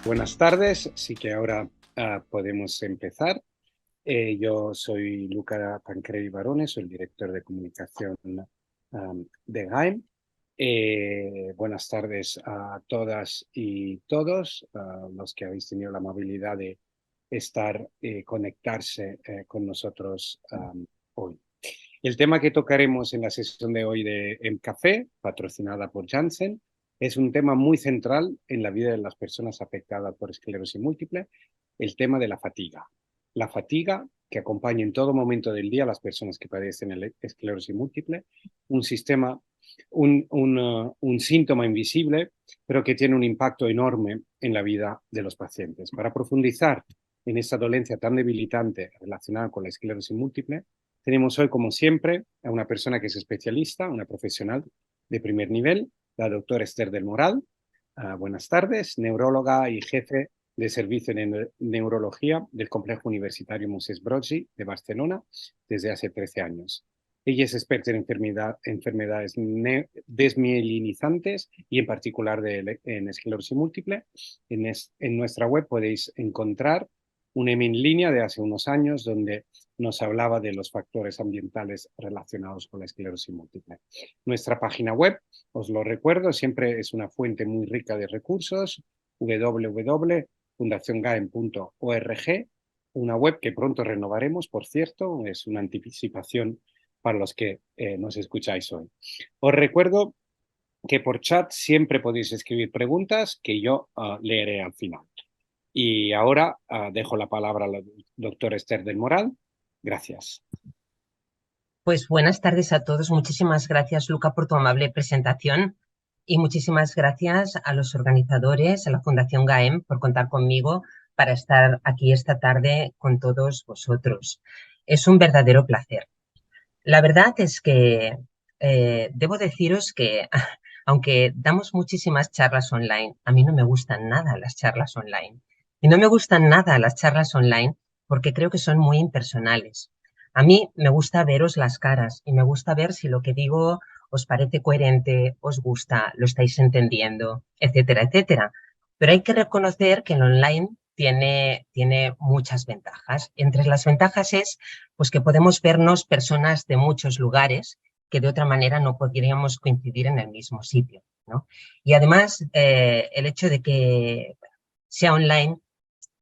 Buenas tardes, sí que ahora podemos empezar. Yo soy Luca Tancredi Barone, soy el director de comunicación de GAEM. Buenas tardes a todas y todos, los que habéis tenido la amabilidad de estar conectarse con nosotros hoy. El tema que tocaremos en la sesión de hoy de El Café, patrocinada por Janssen, es un tema muy central en la vida de las personas afectadas por esclerosis múltiple, el tema de la fatiga. La fatiga que acompaña en todo momento del día a las personas que padecen esclerosis múltiple, un síntoma invisible, pero que tiene un impacto enorme en la vida de los pacientes. Para profundizar en esta dolencia tan debilitante relacionada con la esclerosis múltiple, tenemos hoy, como siempre, a una persona que es especialista, una profesional de primer nivel, la doctora Esther del Moral. Buenas tardes, neuróloga y jefe de servicio de neurología del Complejo Universitario Moses Broggi de Barcelona desde hace 13 años. Ella es experta en enfermedades desmielinizantes y en particular en esclerosis múltiple. En nuestra web podéis encontrar un en línea de hace unos años donde nos hablaba de los factores ambientales relacionados con la esclerosis múltiple. Nuestra página web, os lo recuerdo, siempre es una fuente muy rica de recursos, www.fundaciongaem.org, una web que pronto renovaremos, por cierto, es una anticipación para los que nos escucháis hoy. Os recuerdo que por chat siempre podéis escribir preguntas que yo leeré al final. Y ahora dejo la palabra a la doctora Esther del Moral. Gracias. Pues buenas tardes a todos. Muchísimas gracias, Luca, por tu amable presentación y muchísimas gracias a los organizadores, a la Fundación GAEM, por contar conmigo para estar aquí esta tarde con todos vosotros. Es un verdadero placer. La verdad es que debo deciros que, aunque damos muchísimas charlas online, a mí no me gustan nada las charlas online. Y no me gustan nada las charlas online porque creo que son muy impersonales. A mí me gusta veros las caras y me gusta ver si lo que digo os parece coherente, os gusta, lo estáis entendiendo, etcétera, etcétera. Pero hay que reconocer que el online tiene muchas ventajas. Entre las ventajas es pues que podemos vernos personas de muchos lugares que de otra manera no podríamos coincidir en el mismo sitio, ¿no? Y además, el hecho de que sea online,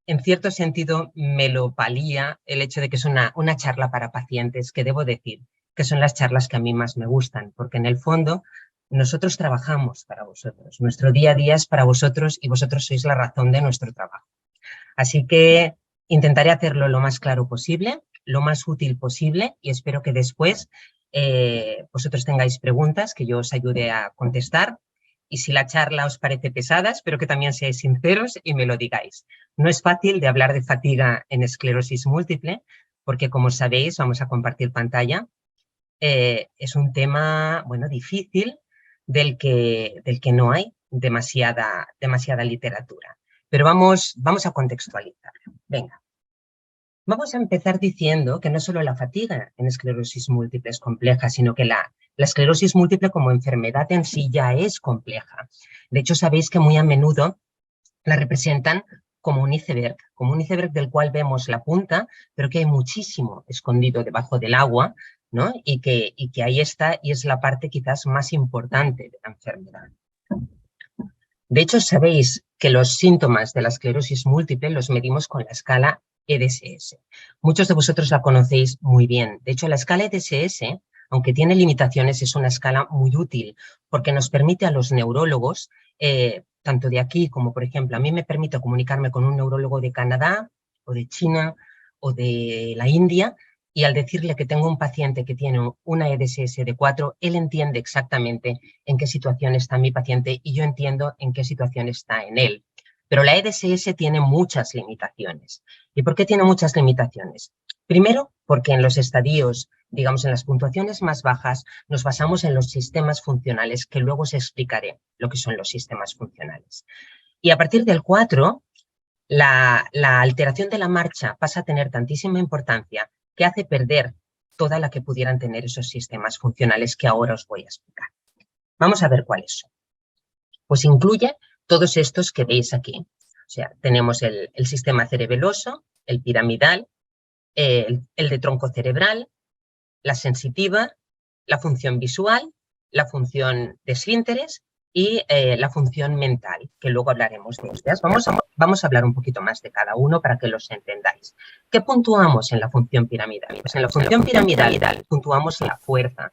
en cierto sentido, me lo palía el hecho de que es una charla para pacientes, que debo decir que son las charlas que a mí más me gustan, porque en el fondo nosotros trabajamos para vosotros, nuestro día a día es para vosotros y vosotros sois la razón de nuestro trabajo. Así que intentaré hacerlo lo más claro posible, lo más útil posible y espero que después vosotros tengáis preguntas que yo os ayude a contestar. Y si la charla os parece pesada, espero que también seáis sinceros y me lo digáis. No es fácil de hablar de fatiga en esclerosis múltiple, porque como sabéis, vamos a compartir pantalla, es un tema, bueno, difícil del que no hay demasiada literatura. Pero vamos a contextualizarlo. Venga. Vamos a empezar diciendo que no solo la fatiga en esclerosis múltiple es compleja, sino que la esclerosis múltiple como enfermedad en sí ya es compleja. De hecho, sabéis que muy a menudo la representan como un iceberg del cual vemos la punta, pero que hay muchísimo escondido debajo del agua, ¿no? Y que ahí está y es la parte quizás más importante de la enfermedad. De hecho, sabéis que los síntomas de la esclerosis múltiple los medimos con la escala EDSS. Muchos de vosotros la conocéis muy bien. De hecho, la escala EDSS, aunque tiene limitaciones, es una escala muy útil porque nos permite a los neurólogos, tanto de aquí como, por ejemplo, a mí me permite comunicarme con un neurólogo de Canadá o de China o de la India, y al decirle que tengo un paciente que tiene una EDSS de 4, él entiende exactamente en qué situación está mi paciente y yo entiendo en qué situación está en él. Pero la EDSS tiene muchas limitaciones. ¿Y por qué tiene muchas limitaciones? Primero, porque en los estadios, digamos en las puntuaciones más bajas, nos basamos en los sistemas funcionales, que luego os explicaré lo que son los sistemas funcionales. Y a partir del 4, la alteración de la marcha pasa a tener tantísima importancia que hace perder toda la que pudieran tener esos sistemas funcionales que ahora os voy a explicar. Vamos a ver cuáles son. Pues incluye todos estos que veis aquí. O sea, tenemos el sistema cerebeloso, el piramidal, el de tronco cerebral, la sensitiva, la función visual, la función de esfínteres y la función mental, que luego hablaremos de ellas. Vamos a hablar un poquito más de cada uno para que los entendáis. ¿Qué puntuamos en la función piramidal? Pues en la función piramidal puntuamos la fuerza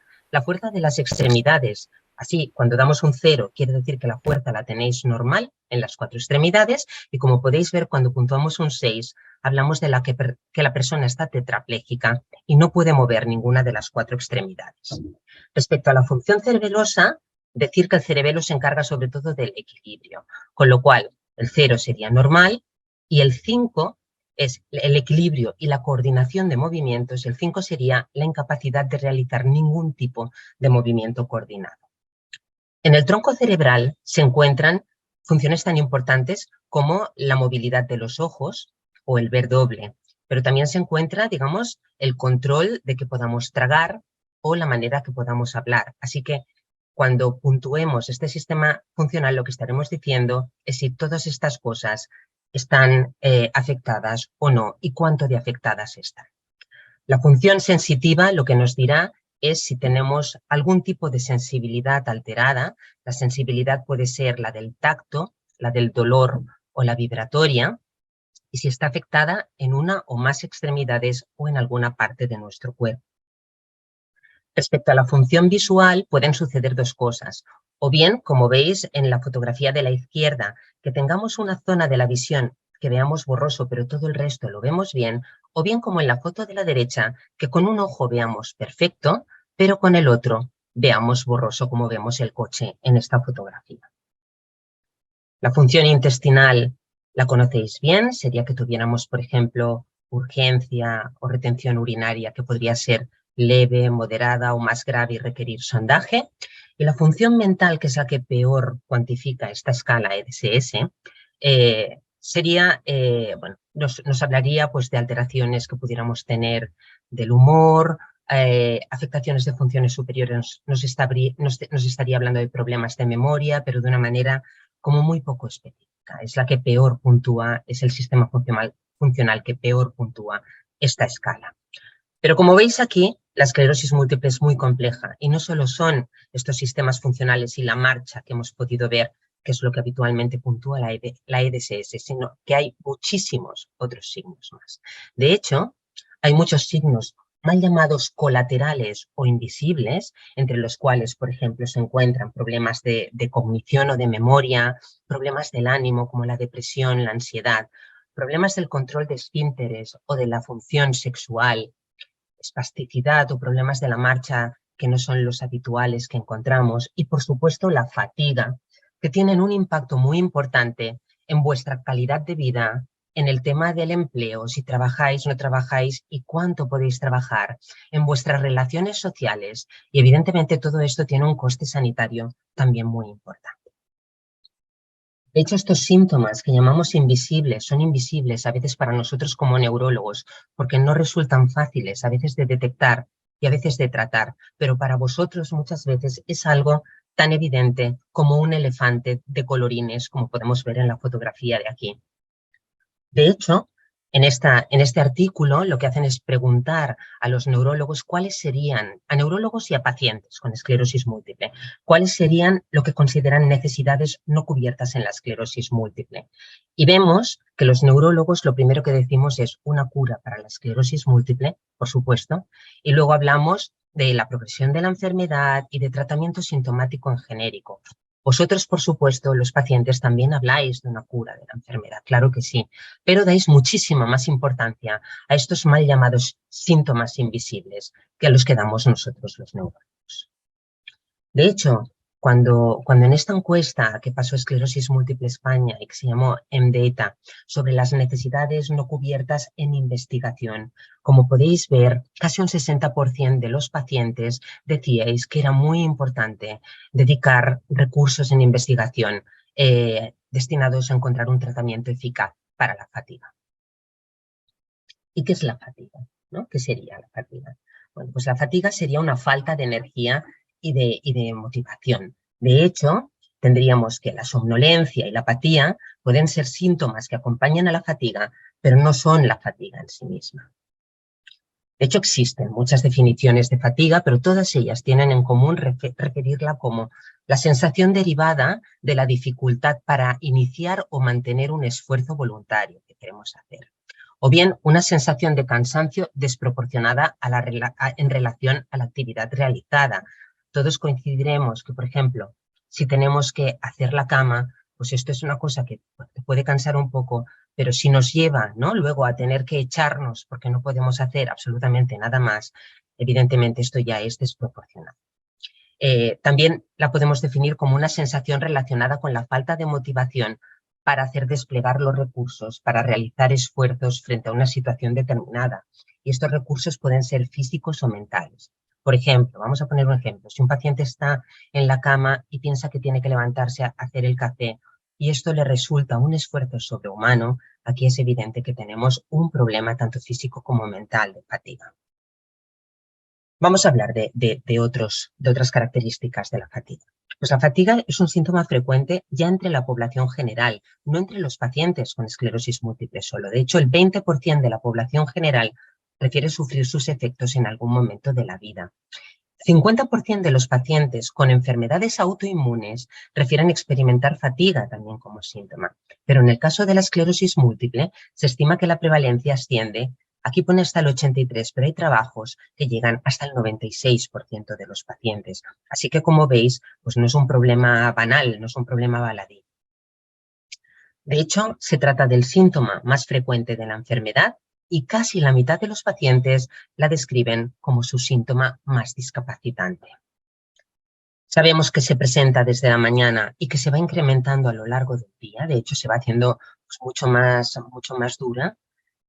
de las extremidades. Así, cuando damos un 0, quiere decir que la fuerza la tenéis normal en las 4 extremidades, y como podéis ver, cuando puntuamos un 6, hablamos de que la persona está tetrapléjica y no puede mover ninguna de las 4 extremidades. Respecto a la función cerebelosa, decir que el cerebelo se encarga sobre todo del equilibrio, con lo cual el 0 sería normal y el 5 es el equilibrio y la coordinación de movimientos, y el 5 sería la incapacidad de realizar ningún tipo de movimiento coordinado. En el tronco cerebral se encuentran funciones tan importantes como la movilidad de los ojos o el ver doble, pero también se encuentra, digamos, el control de que podamos tragar o la manera que podamos hablar. Así que cuando puntuemos este sistema funcional, lo que estaremos diciendo es si todas estas cosas están afectadas o no y cuánto de afectadas están. La función sensitiva lo que nos dirá es si tenemos algún tipo de sensibilidad alterada. La sensibilidad puede ser la del tacto, la del dolor o la vibratoria, y si está afectada en una o más extremidades o en alguna parte de nuestro cuerpo. Respecto a la función visual, pueden suceder dos cosas. O bien, como veis en la fotografía de la izquierda, que tengamos una zona de la visión que veamos borroso, pero todo el resto lo vemos bien, o bien como en la foto de la derecha, que con un ojo veamos perfecto, pero con el otro veamos borroso, como vemos el coche en esta fotografía. La función intestinal la conocéis bien, sería que tuviéramos, por ejemplo, urgencia o retención urinaria, que podría ser leve, moderada o más grave y requerir sondaje. Y la función mental, que es la que peor cuantifica esta escala EDSS, sería, bueno, nos hablaría pues, de alteraciones que pudiéramos tener del humor, afectaciones de funciones superiores, nos estaría hablando de problemas de memoria, pero de una manera como muy poco específica. Es la que peor puntúa, es el sistema funcional que peor puntúa esta escala. Pero como veis aquí, la esclerosis múltiple es muy compleja y no solo son estos sistemas funcionales y la marcha que hemos podido ver, que es lo que habitualmente puntúa la EDSS, sino que hay muchísimos otros signos más. De hecho, hay muchos signos mal llamados colaterales o invisibles, entre los cuales, por ejemplo, se encuentran problemas de cognición o de memoria, problemas del ánimo como la depresión, la ansiedad, problemas del control de esfínteres o de la función sexual, espasticidad o problemas de la marcha que no son los habituales que encontramos, y por supuesto la fatiga, que tienen un impacto muy importante en vuestra calidad de vida, en el tema del empleo, si trabajáis, no trabajáis y cuánto podéis trabajar, en vuestras relaciones sociales, y evidentemente todo esto tiene un coste sanitario también muy importante. De hecho, estos síntomas que llamamos invisibles son invisibles a veces para nosotros como neurólogos porque no resultan fáciles a veces de detectar y a veces de tratar, pero para vosotros muchas veces es algo tan evidente como un elefante de colorines, como podemos ver en la fotografía de aquí. De hecho, en este artículo lo que hacen es preguntar a los neurólogos cuáles serían, a neurólogos y a pacientes con esclerosis múltiple, cuáles serían lo que consideran necesidades no cubiertas en la esclerosis múltiple. Y vemos que los neurólogos lo primero que decimos es una cura para la esclerosis múltiple, por supuesto, y luego hablamos de la progresión de la enfermedad y de tratamiento sintomático en genérico. Vosotros, por supuesto, los pacientes también habláis de una cura de la enfermedad, claro que sí, pero dais muchísima más importancia a estos mal llamados síntomas invisibles que a los que damos nosotros los neurólogos. De hecho, cuando en esta encuesta que pasó Esclerosis Múltiple España y que se llamó MData sobre las necesidades no cubiertas en investigación, como podéis ver, casi un 60% de los pacientes decíais que era muy importante dedicar recursos en investigación destinados a encontrar un tratamiento eficaz para la fatiga. ¿Y qué es la fatiga? ¿No? ¿Qué sería la fatiga? Bueno, pues la fatiga sería una falta de energía y de motivación. De hecho, tendríamos que la somnolencia y la apatía pueden ser síntomas que acompañan a la fatiga, pero no son la fatiga en sí misma. De hecho, existen muchas definiciones de fatiga, pero todas ellas tienen en común referirla como la sensación derivada de la dificultad para iniciar o mantener un esfuerzo voluntario que queremos hacer, o bien una sensación de cansancio desproporcionada en relación a la actividad realizada. Todos coincidiremos que, por ejemplo, si tenemos que hacer la cama, pues esto es una cosa que te puede cansar un poco, pero si nos lleva, ¿no?, luego a tener que echarnos porque no podemos hacer absolutamente nada más, evidentemente esto ya es desproporcionado. También la podemos definir como una sensación relacionada con la falta de motivación para hacer desplegar los recursos, para realizar esfuerzos frente a una situación determinada. Y estos recursos pueden ser físicos o mentales. Por ejemplo, vamos a poner un ejemplo. Si un paciente está en la cama y piensa que tiene que levantarse a hacer el café y esto le resulta un esfuerzo sobrehumano, aquí es evidente que tenemos un problema tanto físico como mental de fatiga. Vamos a hablar de otras características de la fatiga. Pues la fatiga es un síntoma frecuente ya entre la población general, no entre los pacientes con esclerosis múltiple solo. De hecho, el 20% de la población general prefiere sufrir sus efectos en algún momento de la vida. 50% de los pacientes con enfermedades autoinmunes refieren experimentar fatiga también como síntoma, pero en el caso de la esclerosis múltiple se estima que la prevalencia asciende, aquí pone hasta el 83%, pero hay trabajos que llegan hasta el 96% de los pacientes. Así que, como veis, pues no es un problema banal, no es un problema baladí. De hecho, se trata del síntoma más frecuente de la enfermedad y casi la mitad de los pacientes la describen como su síntoma más discapacitante. Sabemos que se presenta desde la mañana y que se va incrementando a lo largo del día, de hecho se va haciendo pues, mucho más dura.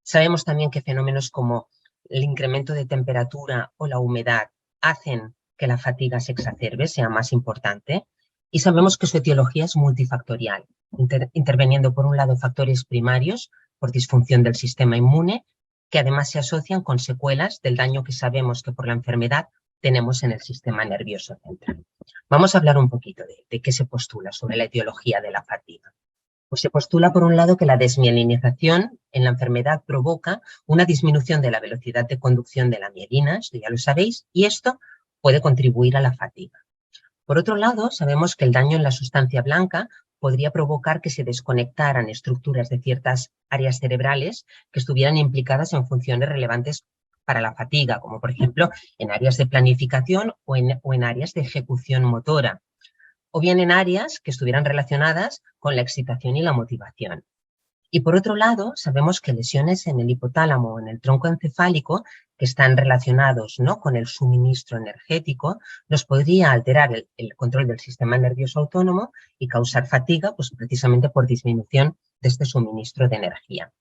Sabemos también que fenómenos como el incremento de temperatura o la humedad hacen que la fatiga se exacerbe, sea más importante, y sabemos que su etiología es multifactorial, interviniendo por un lado factores primarios por disfunción del sistema inmune, que además se asocian con secuelas del daño que sabemos que por la enfermedad tenemos en el sistema nervioso central. Vamos a hablar un poquito de qué se postula sobre la etiología de la fatiga. Pues se postula, por un lado, que la desmielinización en la enfermedad provoca una disminución de la velocidad de conducción de la mielina, esto ya lo sabéis, y esto puede contribuir a la fatiga. Por otro lado, sabemos que el daño en la sustancia blanca podría provocar que se desconectaran estructuras de ciertas áreas cerebrales que estuvieran implicadas en funciones relevantes para la fatiga, como por ejemplo en áreas de planificación o en áreas de ejecución motora, o bien en áreas que estuvieran relacionadas con la excitación y la motivación. Y por otro lado, sabemos que lesiones en el hipotálamo o en el tronco encefálico, que están relacionados, ¿no?, con el suministro energético, nos podría alterar el control del sistema nervioso autónomo y causar fatiga, pues precisamente por disminución de este suministro de energía.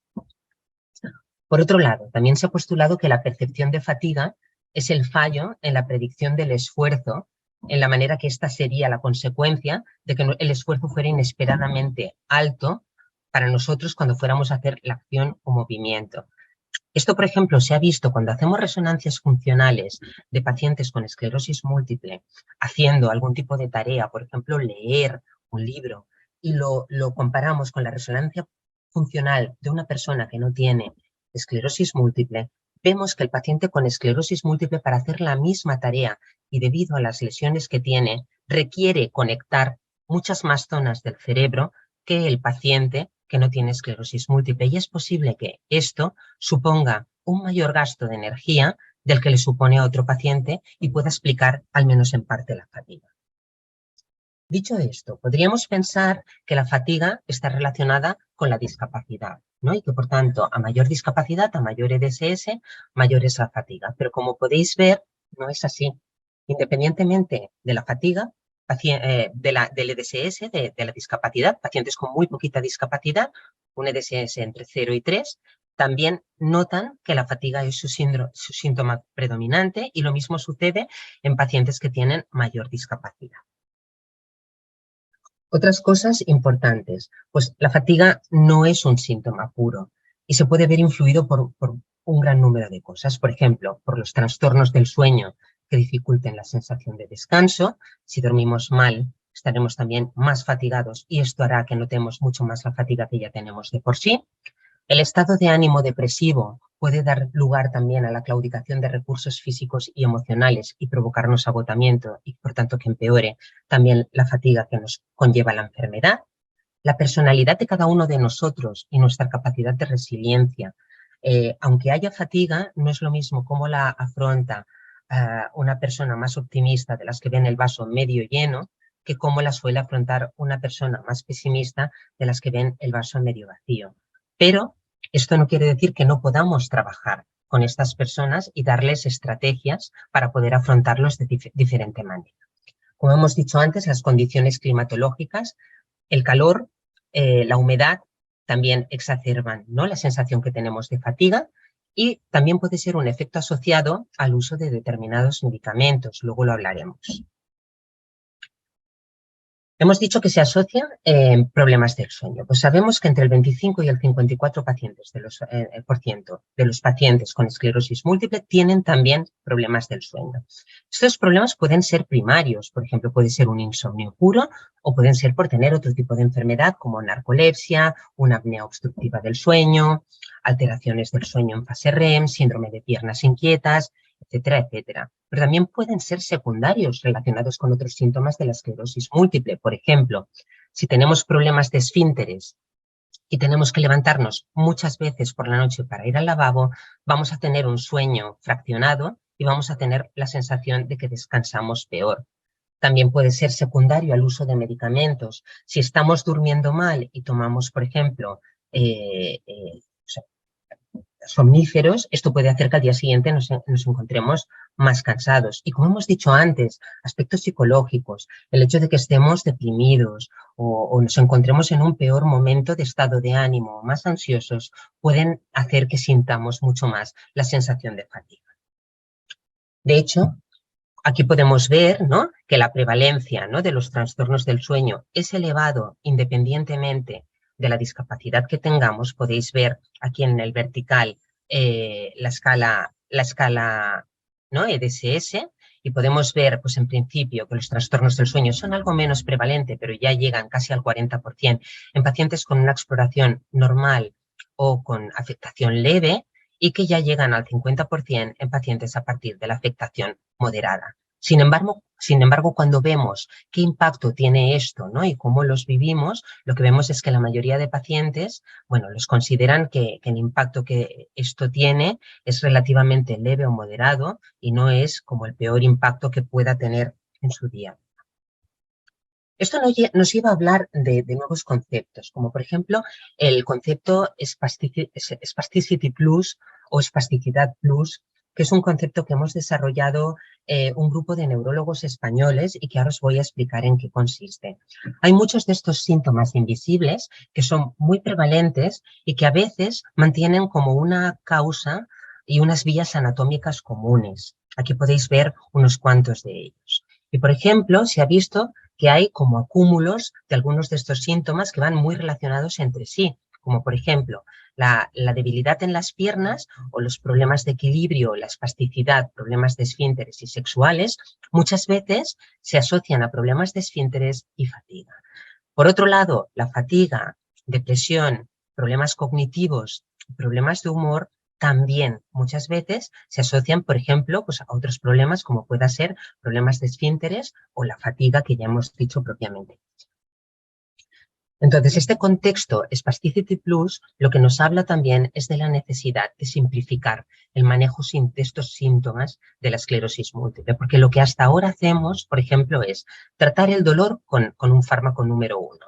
Por otro lado, también se ha postulado que la percepción de fatiga es el fallo en la predicción del esfuerzo, en la manera que esta sería la consecuencia de que el esfuerzo fuera inesperadamente alto para nosotros cuando fuéramos a hacer la acción o movimiento. Esto, por ejemplo, se ha visto cuando hacemos resonancias funcionales de pacientes con esclerosis múltiple, haciendo algún tipo de tarea, por ejemplo, leer un libro, y lo comparamos con la resonancia funcional de una persona que no tiene esclerosis múltiple, vemos que el paciente con esclerosis múltiple, para hacer la misma tarea y debido a las lesiones que tiene, requiere conectar muchas más zonas del cerebro que el paciente que no tiene esclerosis múltiple. Y es posible que esto suponga un mayor gasto de energía del que le supone a otro paciente y pueda explicar, al menos en parte, la fatiga. Dicho esto, podríamos pensar que la fatiga está relacionada con la discapacidad, ¿no? Y que, por tanto, a mayor discapacidad, a mayor EDSS, mayor es la fatiga. Pero como podéis ver, no es así. Independientemente de la fatiga, del EDSS, de la discapacidad, pacientes con muy poquita discapacidad, un EDSS entre 0 y 3, también notan que la fatiga es su síntoma predominante, y lo mismo sucede en pacientes que tienen mayor discapacidad. Otras cosas importantes, pues la fatiga no es un síntoma puro y se puede ver influido por un gran número de cosas. Por ejemplo, por los trastornos del sueño que dificulten la sensación de descanso. Si dormimos mal, estaremos también más fatigados y esto hará que notemos mucho más la fatiga que ya tenemos de por sí. El estado de ánimo depresivo puede dar lugar también a la claudicación de recursos físicos y emocionales y provocarnos agotamiento y, por tanto, que empeore también la fatiga que nos conlleva la enfermedad. La personalidad de cada uno de nosotros y nuestra capacidad de resiliencia. Aunque haya fatiga, no es lo mismo cómo la afronta una persona más optimista de las que ven el vaso medio lleno que cómo la suele afrontar una persona más pesimista de las que ven el vaso medio vacío. Pero esto no quiere decir que no podamos trabajar con estas personas y darles estrategias para poder afrontarlos de diferente manera. Como hemos dicho antes, las condiciones climatológicas, el calor, la humedad, también exacerban, ¿no?, la sensación que tenemos de fatiga y también puede ser un efecto asociado al uso de determinados medicamentos. Luego lo hablaremos. Hemos dicho que se asocian problemas del sueño. Pues sabemos que entre el 25 y el 54% por ciento de los pacientes con esclerosis múltiple tienen también problemas del sueño. Estos problemas pueden ser primarios, por ejemplo, puede ser un insomnio puro o pueden ser por tener otro tipo de enfermedad como narcolepsia, una apnea obstructiva del sueño, alteraciones del sueño en fase REM, síndrome de piernas inquietas, etcétera, etcétera. Pero también pueden ser secundarios relacionados con otros síntomas de la esclerosis múltiple. Por ejemplo, si tenemos problemas de esfínteres y tenemos que levantarnos muchas veces por la noche para ir al lavabo, vamos a tener un sueño fraccionado y vamos a tener la sensación de que descansamos peor. También puede ser secundario al uso de medicamentos. Si estamos durmiendo mal y tomamos, por ejemplo, somníferos, esto puede hacer que al día siguiente nos encontremos más cansados. Y como hemos dicho antes, aspectos psicológicos, el hecho de que estemos deprimidos o nos encontremos en un peor momento de estado de ánimo, más ansiosos, pueden hacer que sintamos mucho más la sensación de fatiga. De hecho, aquí podemos ver, ¿no?, que la prevalencia, ¿no?, de los trastornos del sueño es elevado independientemente de la discapacidad que tengamos. Podéis ver aquí en el vertical la escala, ¿no?, EDSS, y podemos ver, pues en principio, que los trastornos del sueño son algo menos prevalente, pero ya llegan casi al 40% en pacientes con una exploración normal o con afectación leve, y que ya llegan al 50% en pacientes a partir de la afectación moderada. Sin embargo, cuando vemos qué impacto tiene esto, ¿no?, y cómo los vivimos, lo que vemos es que la mayoría de pacientes, bueno, los consideran que el impacto que esto tiene es relativamente leve o moderado y no es como el peor impacto que pueda tener en su día. Esto nos lleva a hablar de nuevos conceptos, como por ejemplo el concepto Spasticity Plus o espasticidad plus, que es un concepto que hemos desarrollado un grupo de neurólogos españoles y que ahora os voy a explicar en qué consiste. Hay muchos de estos síntomas invisibles que son muy prevalentes y que a veces mantienen como una causa y unas vías anatómicas comunes. Aquí podéis ver unos cuantos de ellos. Y, por ejemplo, se ha visto que hay como acúmulos de algunos de estos síntomas que van muy relacionados entre sí, como por ejemplo la debilidad en las piernas o los problemas de equilibrio, la espasticidad, problemas de esfínteres y sexuales, muchas veces se asocian a problemas de esfínteres y fatiga. Por otro lado, la fatiga, depresión, problemas cognitivos, problemas de humor, también muchas veces se asocian, por ejemplo, pues a otros problemas como pueda ser problemas de esfínteres o la fatiga que ya hemos dicho propiamente. Entonces, este contexto Spasticity Plus lo que nos habla también es de la necesidad de simplificar el manejo de estos síntomas de la esclerosis múltiple, porque lo que hasta ahora hacemos, por ejemplo, es tratar el dolor con un fármaco número 1,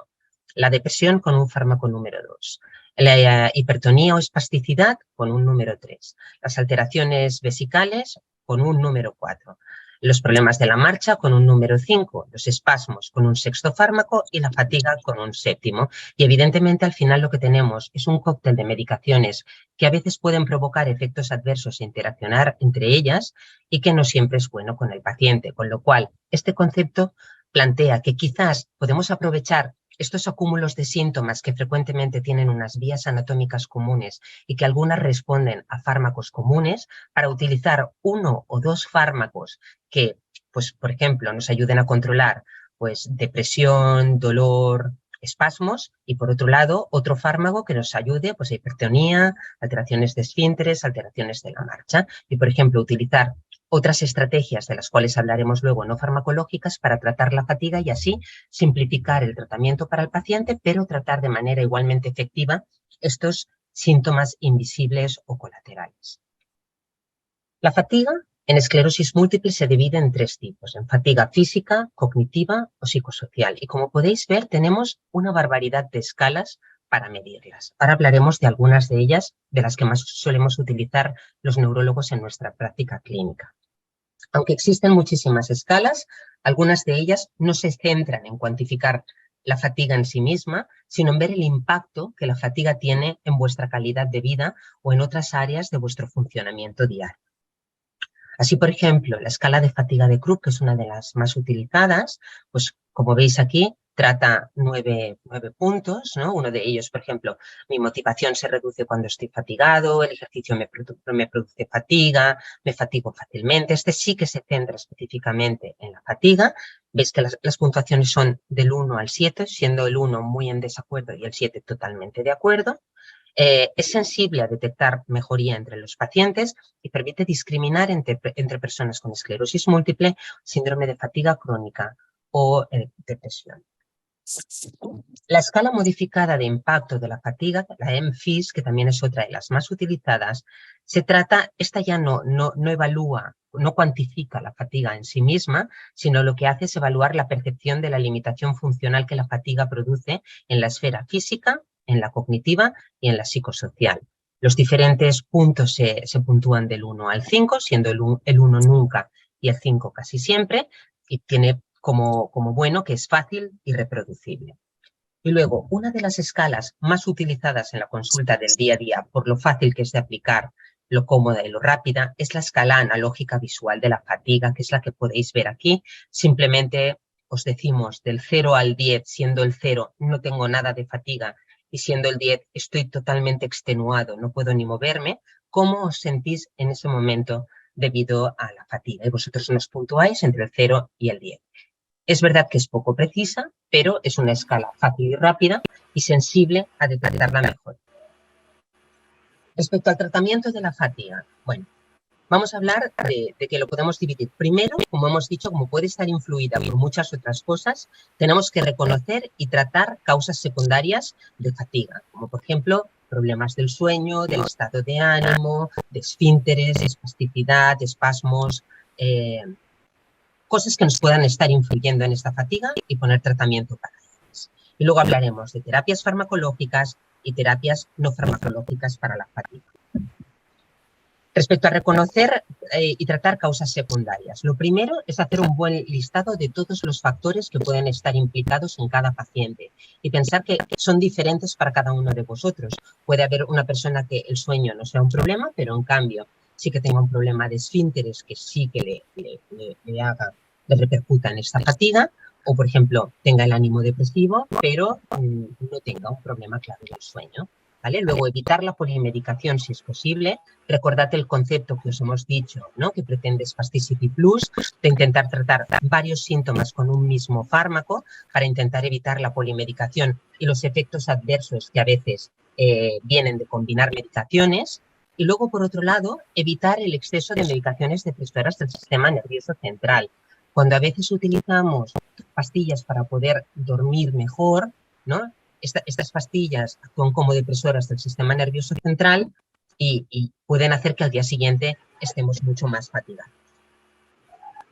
la depresión con un fármaco número 2, la hipertonía o espasticidad con un número 3, las alteraciones vesicales con un número 4, los problemas de la marcha con un número 5, los espasmos con un sexto fármaco y la fatiga con un séptimo. Y evidentemente al final lo que tenemos es un cóctel de medicaciones que a veces pueden provocar efectos adversos e interaccionar entre ellas y que no siempre es bueno con el paciente. Con lo cual, este concepto plantea que quizás podemos aprovechar estos acúmulos de síntomas que frecuentemente tienen unas vías anatómicas comunes y que algunas responden a fármacos comunes para utilizar uno o dos fármacos que, pues, por ejemplo, nos ayuden a controlar pues depresión, dolor, espasmos, y por otro lado, otro fármaco que nos ayude pues a hipertonía, alteraciones de esfínteres, alteraciones de la marcha. Y, por ejemplo, utilizar otras estrategias de las cuales hablaremos luego no farmacológicas para tratar la fatiga y así simplificar el tratamiento para el paciente, pero tratar de manera igualmente efectiva estos síntomas invisibles o colaterales. La fatiga en esclerosis múltiple se divide en 3 tipos, en fatiga física, cognitiva o psicosocial. Y como podéis ver, tenemos una barbaridad de escalas para medirlas. Ahora hablaremos de algunas de ellas, de las que más solemos utilizar los neurólogos en nuestra práctica clínica. Aunque existen muchísimas escalas, algunas de ellas no se centran en cuantificar la fatiga en sí misma, sino en ver el impacto que la fatiga tiene en vuestra calidad de vida o en otras áreas de vuestro funcionamiento diario. Así, por ejemplo, la escala de fatiga de Krupp, que es una de las más utilizadas, pues como veis aquí, trata 9 puntos, ¿no? Uno de ellos, por ejemplo, mi motivación se reduce cuando estoy fatigado, el ejercicio me produce fatiga, me fatigo fácilmente. Este sí que se centra específicamente en la fatiga. Veis que las puntuaciones son del 1 al 7, siendo el 1 muy en desacuerdo y el 7 totalmente de acuerdo. Es sensible a detectar mejoría entre los pacientes y permite discriminar entre personas con esclerosis múltiple, síndrome de fatiga crónica o depresión. La escala modificada de impacto de la fatiga, la MFIS, que también es otra de las más utilizadas, esta ya no evalúa, no cuantifica la fatiga en sí misma, sino lo que hace es evaluar la percepción de la limitación funcional que la fatiga produce en la esfera física, en la cognitiva y en la psicosocial. Los diferentes puntos se puntúan del 1 al 5, siendo el 1 nunca y el 5 casi siempre, y tiene como bueno que es fácil y reproducible. Y luego, una de las escalas más utilizadas en la consulta del día a día, por lo fácil que es de aplicar, lo cómoda y lo rápida, es la escala analógica visual de la fatiga, que es la que podéis ver aquí. Simplemente os decimos del 0 al 10, siendo el 0 no tengo nada de fatiga y siendo el 10 estoy totalmente extenuado, no puedo ni moverme. ¿Cómo os sentís en ese momento debido a la fatiga? Y vosotros nos puntuáis entre el 0 y el 10. Es verdad que es poco precisa, pero es una escala fácil y rápida y sensible a detectarla mejor. Respecto al tratamiento de la fatiga, bueno, vamos a hablar de que lo podemos dividir. Primero, como hemos dicho, como puede estar influida por muchas otras cosas, tenemos que reconocer y tratar causas secundarias de fatiga, como por ejemplo problemas del sueño, del estado de ánimo, de esfínteres, espasticidad, espasmos, cosas que nos puedan estar influyendo en esta fatiga y poner tratamiento para ellas. Y luego hablaremos de terapias farmacológicas y terapias no farmacológicas para la fatiga. Respecto a reconocer y tratar causas secundarias, lo primero es hacer un buen listado de todos los factores que pueden estar implicados en cada paciente y pensar que son diferentes para cada uno de vosotros. Puede haber una persona que el sueño no sea un problema, pero en cambio sí que tenga un problema de esfínteres que sí que le repercuta en esta fatiga, o por ejemplo tenga el ánimo depresivo, pero no tenga un problema claro del sueño. ¿Vale? Luego, evitar la polimedicación si es posible. Recordad el concepto que os hemos dicho, ¿no? Que pretende Spasticity Plus, de intentar tratar varios síntomas con un mismo fármaco para intentar evitar la polimedicación y los efectos adversos que a veces vienen de combinar medicaciones. Y luego, por otro lado, evitar el exceso de medicaciones depresoras del sistema nervioso central. Cuando a veces utilizamos pastillas para poder dormir mejor, ¿no? Estas pastillas actúan como depresoras del sistema nervioso central y pueden hacer que al día siguiente estemos mucho más fatigados.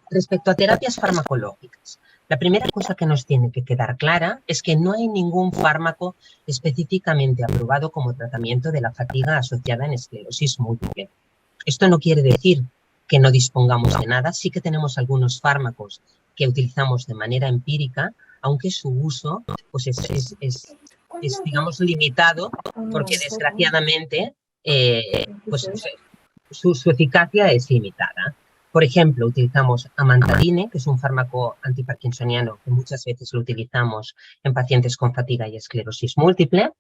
Respecto a terapias farmacológicas, la primera cosa que nos tiene que quedar clara es que no hay ningún fármaco específicamente aprobado como tratamiento de la fatiga asociada en esclerosis múltiple. Esto no quiere decir que no dispongamos de nada, sí que tenemos algunos fármacos que utilizamos de manera empírica, aunque su uso pues es digamos, limitado, porque desgraciadamente pues, su eficacia es limitada. Por ejemplo, utilizamos amantadine, que es un fármaco antiparkinsoniano que muchas veces lo utilizamos en pacientes con fatiga y esclerosis múltiple.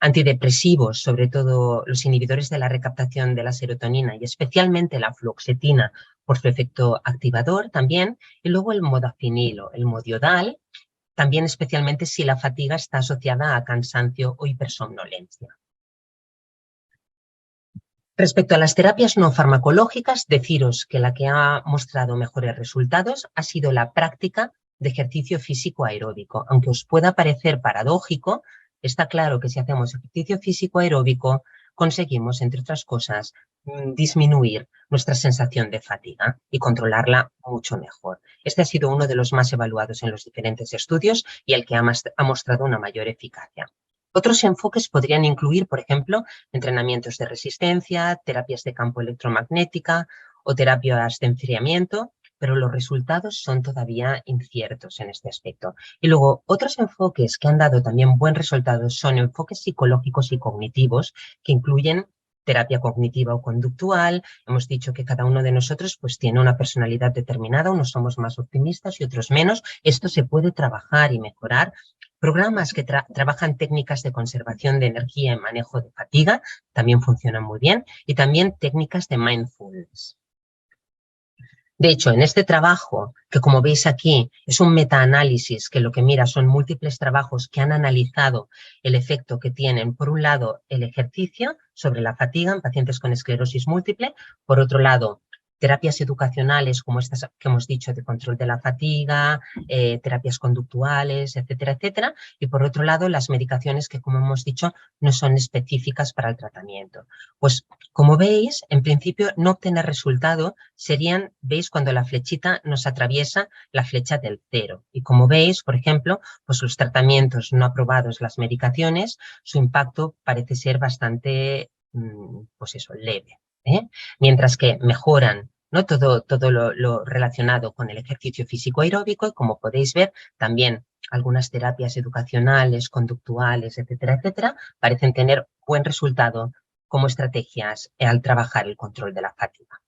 Antidepresivos, sobre todo los inhibidores de la recaptación de la serotonina y especialmente la fluoxetina por su efecto activador también. Y luego el modafinilo, el modiodal, también especialmente si la fatiga está asociada a cansancio o hipersomnolencia. Respecto a las terapias no farmacológicas, deciros que la que ha mostrado mejores resultados ha sido la práctica de ejercicio físico aeróbico. Aunque os pueda parecer paradójico, está claro que si hacemos ejercicio físico aeróbico conseguimos, entre otras cosas, disminuir nuestra sensación de fatiga y controlarla mucho mejor. Este ha sido uno de los más evaluados en los diferentes estudios y el que ha mostrado una mayor eficacia. Otros enfoques podrían incluir, por ejemplo, entrenamientos de resistencia, terapias de campo electromagnética o terapias de enfriamiento, pero los resultados son todavía inciertos en este aspecto. Y luego, otros enfoques que han dado también buen resultado son enfoques psicológicos y cognitivos que incluyen terapia cognitiva o conductual. Hemos dicho que cada uno de nosotros pues, tiene una personalidad determinada, unos somos más optimistas y otros menos. Esto se puede trabajar y mejorar. Programas que trabajan técnicas de conservación de energía y manejo de fatiga también funcionan muy bien. Y también técnicas de mindfulness. De hecho, en este trabajo, que como veis aquí, es un metaanálisis que lo que mira son múltiples trabajos que han analizado el efecto que tienen, por un lado, el ejercicio sobre la fatiga en pacientes con esclerosis múltiple, por otro lado, terapias educacionales como estas que hemos dicho de control de la fatiga, terapias conductuales, etcétera, etcétera, y por otro lado, las medicaciones que, como hemos dicho, no son específicas para el tratamiento. Pues, como veis, en principio, no obtener resultado serían, veis, cuando la flechita nos atraviesa la flecha del 0. Y como veis, por ejemplo, pues los tratamientos no aprobados, las medicaciones, su impacto parece ser bastante, pues eso, leve. Mientras que mejoran, ¿no? todo lo relacionado con el ejercicio físico aeróbico y, como podéis ver, también algunas terapias educacionales, conductuales, etcétera, etcétera, parecen tener buen resultado como estrategias al trabajar el control de la fatiga.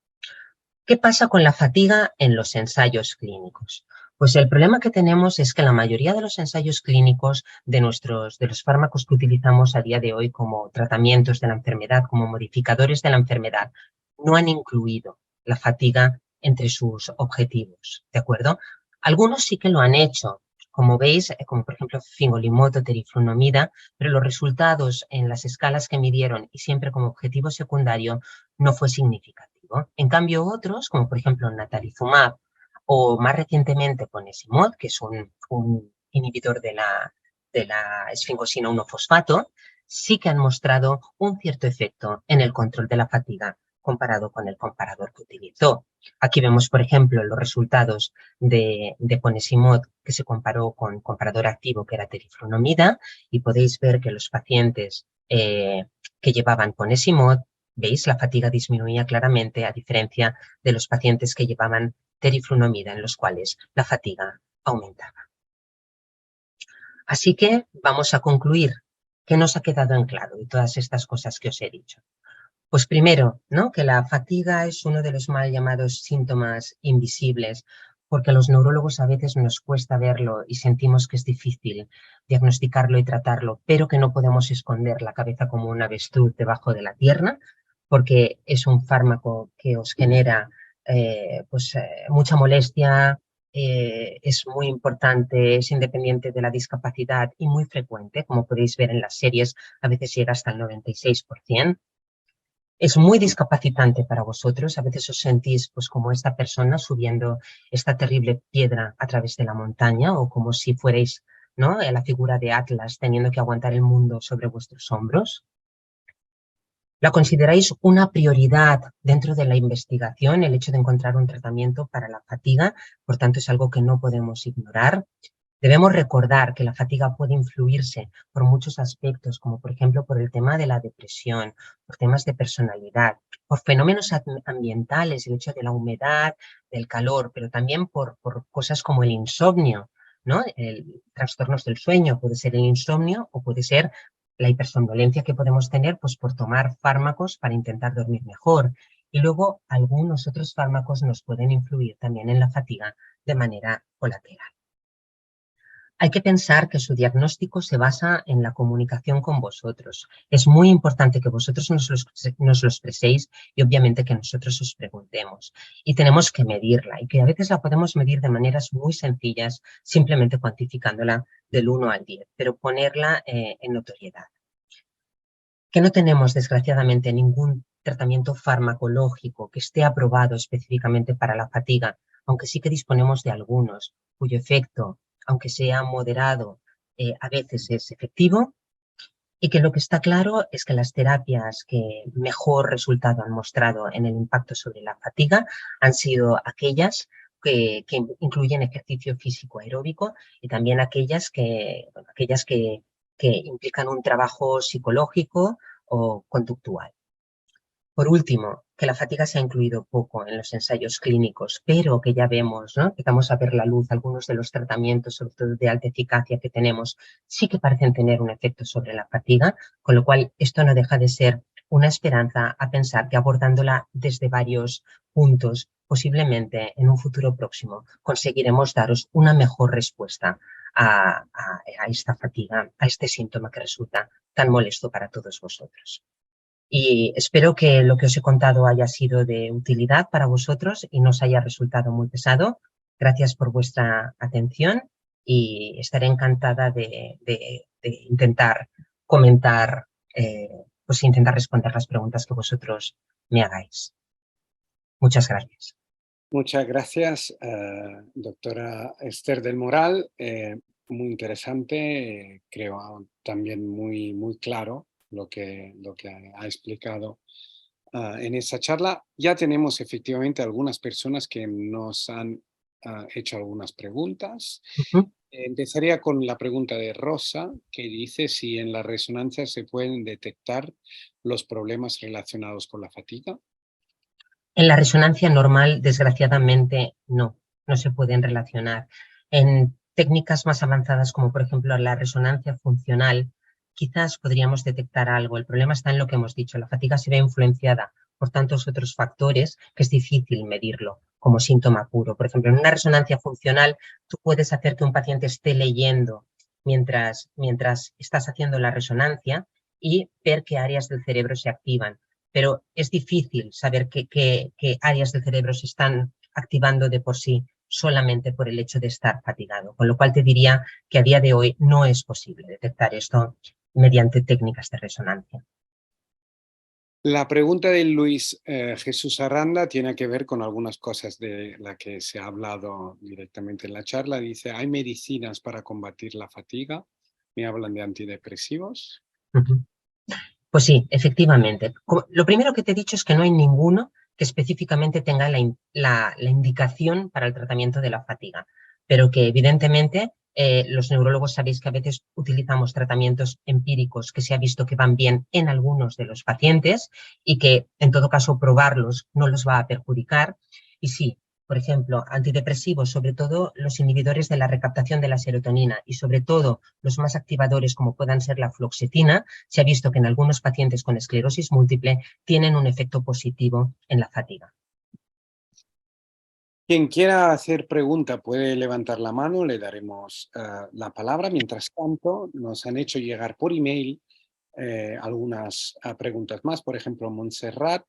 ¿Qué pasa con la fatiga en los ensayos clínicos? Pues el problema que tenemos es que la mayoría de los ensayos clínicos de los fármacos que utilizamos a día de hoy como tratamientos de la enfermedad, como modificadores de la enfermedad, no han incluido la fatiga entre sus objetivos, ¿de acuerdo? Algunos sí que lo han hecho, como veis, como por ejemplo fingolimod o teriflunomida, pero los resultados en las escalas que midieron y siempre como objetivo secundario no fue significativo. En cambio, otros, como por ejemplo natalizumab o más recientemente ponesimod, que es un inhibidor de la esfingosina 1-fosfato, sí que han mostrado un cierto efecto en el control de la fatiga comparado con el comparador que utilizó. Aquí vemos, por ejemplo, los resultados de ponesimod que se comparó con comparador activo, que era teriflunomida, y podéis ver que los pacientes que llevaban ponesimod, veis, la fatiga disminuía claramente, a diferencia de los pacientes que llevaban teriflunomida, en los cuales la fatiga aumentaba. Así que vamos a concluir. ¿Qué nos ha quedado en claro de todas estas cosas que os he dicho? Pues primero, ¿no? Que la fatiga es uno de los mal llamados síntomas invisibles, porque a los neurólogos a veces nos cuesta verlo y sentimos que es difícil diagnosticarlo y tratarlo, pero que no podemos esconder la cabeza como un avestruz debajo de la tierra, porque es un fármaco que os genera mucha molestia, es muy importante, es independiente de la discapacidad y muy frecuente, como podéis ver en las series, a veces llega hasta el 96%. Es muy discapacitante para vosotros, a veces os sentís pues como esta persona subiendo esta terrible piedra a través de la montaña o como si fuerais, ¿no?, la figura de Atlas teniendo que aguantar el mundo sobre vuestros hombros. ¿La consideráis una prioridad dentro de la investigación, el hecho de encontrar un tratamiento para la fatiga? Por tanto, es algo que no podemos ignorar. Debemos recordar que la fatiga puede influirse por muchos aspectos, como por ejemplo por el tema de la depresión, por temas de personalidad, por fenómenos ambientales, el hecho de la humedad, del calor, pero también por cosas como el insomnio, ¿no? Trastornos del sueño, puede ser el insomnio o puede ser la hipersomnolencia que podemos tener pues, por tomar fármacos para intentar dormir mejor. Y luego algunos otros fármacos nos pueden influir también en la fatiga de manera colateral. Hay que pensar que su diagnóstico se basa en la comunicación con vosotros. Es muy importante que vosotros nos lo expreséis y obviamente que nosotros os preguntemos. Y tenemos que medirla y que a veces la podemos medir de maneras muy sencillas, simplemente cuantificándola del 1 al 10, pero ponerla en notoriedad. Que no tenemos, desgraciadamente, ningún tratamiento farmacológico que esté aprobado específicamente para la fatiga, aunque sí que disponemos de algunos, cuyo efecto, aunque sea moderado, a veces es efectivo, y que lo que está claro es que las terapias que mejor resultado han mostrado en el impacto sobre la fatiga han sido aquellas que incluyen ejercicio físico aeróbico y también aquellas que implican un trabajo psicológico o conductual. Por último, que la fatiga se ha incluido poco en los ensayos clínicos, pero que ya vemos, ¿no? Que vamos a ver la luz, algunos de los tratamientos, sobre todo de alta eficacia que tenemos, sí que parecen tener un efecto sobre la fatiga, con lo cual esto no deja de ser una esperanza a pensar que abordándola desde varios puntos, posiblemente en un futuro próximo conseguiremos daros una mejor respuesta a esta fatiga, a este síntoma que resulta tan molesto para todos vosotros. Y espero que lo que os he contado haya sido de utilidad para vosotros y no os haya resultado muy pesado. Gracias por vuestra atención y estaré encantada de intentar comentar, pues intentar responder las preguntas que vosotros me hagáis. Muchas gracias. Muchas gracias, doctora Esther del Moral. Muy interesante, creo también muy claro lo que ha explicado en esta charla. Ya tenemos efectivamente algunas personas que nos han hecho algunas preguntas. Ujú. Empezaría con la pregunta de Rosa, que dice si en la resonancia se pueden detectar los problemas relacionados con la fatiga. En la resonancia normal, desgraciadamente, no se pueden relacionar. En técnicas más avanzadas, como por ejemplo la resonancia funcional, quizás podríamos detectar algo. El problema está en lo que hemos dicho. La fatiga se ve influenciada por tantos otros factores que es difícil medirlo como síntoma puro. Por ejemplo, en una resonancia funcional, tú puedes hacer que un paciente esté leyendo mientras estás haciendo la resonancia y ver qué áreas del cerebro se activan, pero es difícil saber qué áreas del cerebro se están activando de por sí solamente por el hecho de estar fatigado. Con lo cual te diría que a día de hoy no es posible detectar esto mediante técnicas de resonancia. La pregunta de Luis Jesús Arranda tiene que ver con algunas cosas de las que se ha hablado directamente en la charla. Dice, ¿hay medicinas para combatir la fatiga? Me hablan de antidepresivos. Uh-huh. Pues sí, efectivamente. Lo primero que te he dicho es que no hay ninguno que específicamente tenga la indicación para el tratamiento de la fatiga, pero que evidentemente los neurólogos sabéis que a veces utilizamos tratamientos empíricos que se ha visto que van bien en algunos de los pacientes y que en todo caso probarlos no los va a perjudicar. Y sí, por ejemplo, antidepresivos, sobre todo los inhibidores de la recaptación de la serotonina y sobre todo los más activadores como puedan ser la fluoxetina, se ha visto que en algunos pacientes con esclerosis múltiple tienen un efecto positivo en la fatiga. Quien quiera hacer pregunta puede levantar la mano, le daremos la palabra. Mientras tanto, nos han hecho llegar por email algunas preguntas más. Por ejemplo, Montserrat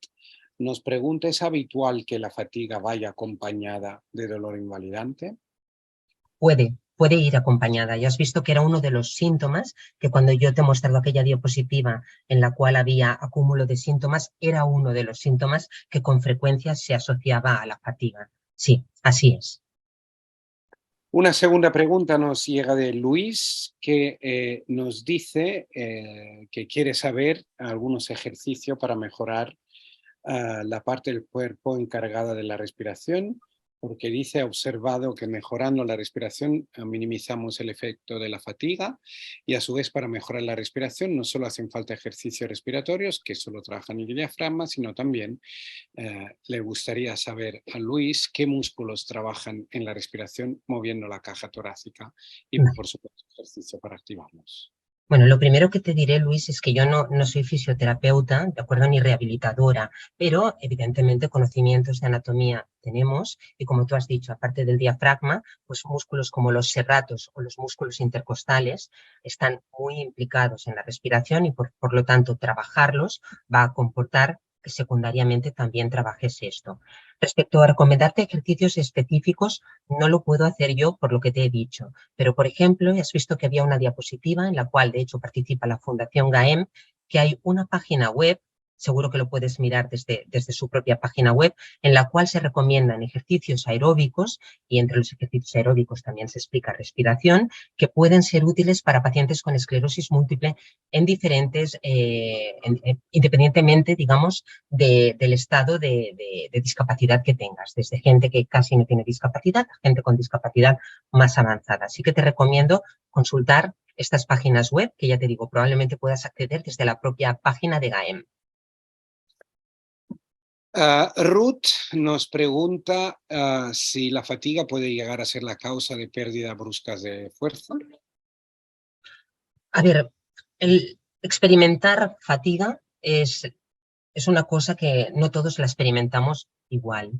nos pregunta, ¿es habitual que la fatiga vaya acompañada de dolor invalidante? Puede ir acompañada. Ya has visto que era uno de los síntomas que cuando yo te he mostrado aquella diapositiva en la cual había acúmulo de síntomas, era uno de los síntomas que con frecuencia se asociaba a la fatiga. Sí, así es. Una segunda pregunta nos llega de Luis, que nos dice que quiere saber algunos ejercicios para mejorar la parte del cuerpo encargada de la respiración, porque dice, ha observado que mejorando la respiración minimizamos el efecto de la fatiga y a su vez para mejorar la respiración no solo hacen falta ejercicios respiratorios que solo trabajan el diafragma, sino también le gustaría saber a Luis qué músculos trabajan en la respiración moviendo la caja torácica y por supuesto ejercicio para activarlos. Bueno, lo primero que te diré, Luis, es que yo no soy fisioterapeuta, ¿de acuerdo? Ni rehabilitadora, pero evidentemente conocimientos de anatomía tenemos y como tú has dicho, aparte del diafragma, pues músculos como los serratos o los músculos intercostales están muy implicados en la respiración y por lo tanto trabajarlos va a comportar que secundariamente también trabajes esto. Respecto a recomendarte ejercicios específicos, no lo puedo hacer yo por lo que te he dicho. Pero, por ejemplo, has visto que había una diapositiva en la cual, de hecho, participa la Fundación GAEM, que hay una página web, seguro que lo puedes mirar desde su propia página web, en la cual se recomiendan ejercicios aeróbicos, y entre los ejercicios aeróbicos también se explica respiración, que pueden ser útiles para pacientes con esclerosis múltiple en diferentes, independientemente, digamos, del estado de discapacidad que tengas, desde gente que casi no tiene discapacidad a gente con discapacidad más avanzada. Así que te recomiendo consultar estas páginas web, que ya te digo, probablemente puedas acceder desde la propia página de GAEM. Ruth nos pregunta si la fatiga puede llegar a ser la causa de pérdida bruscas de fuerza. A ver, el experimentar fatiga es una cosa que no todos la experimentamos igual.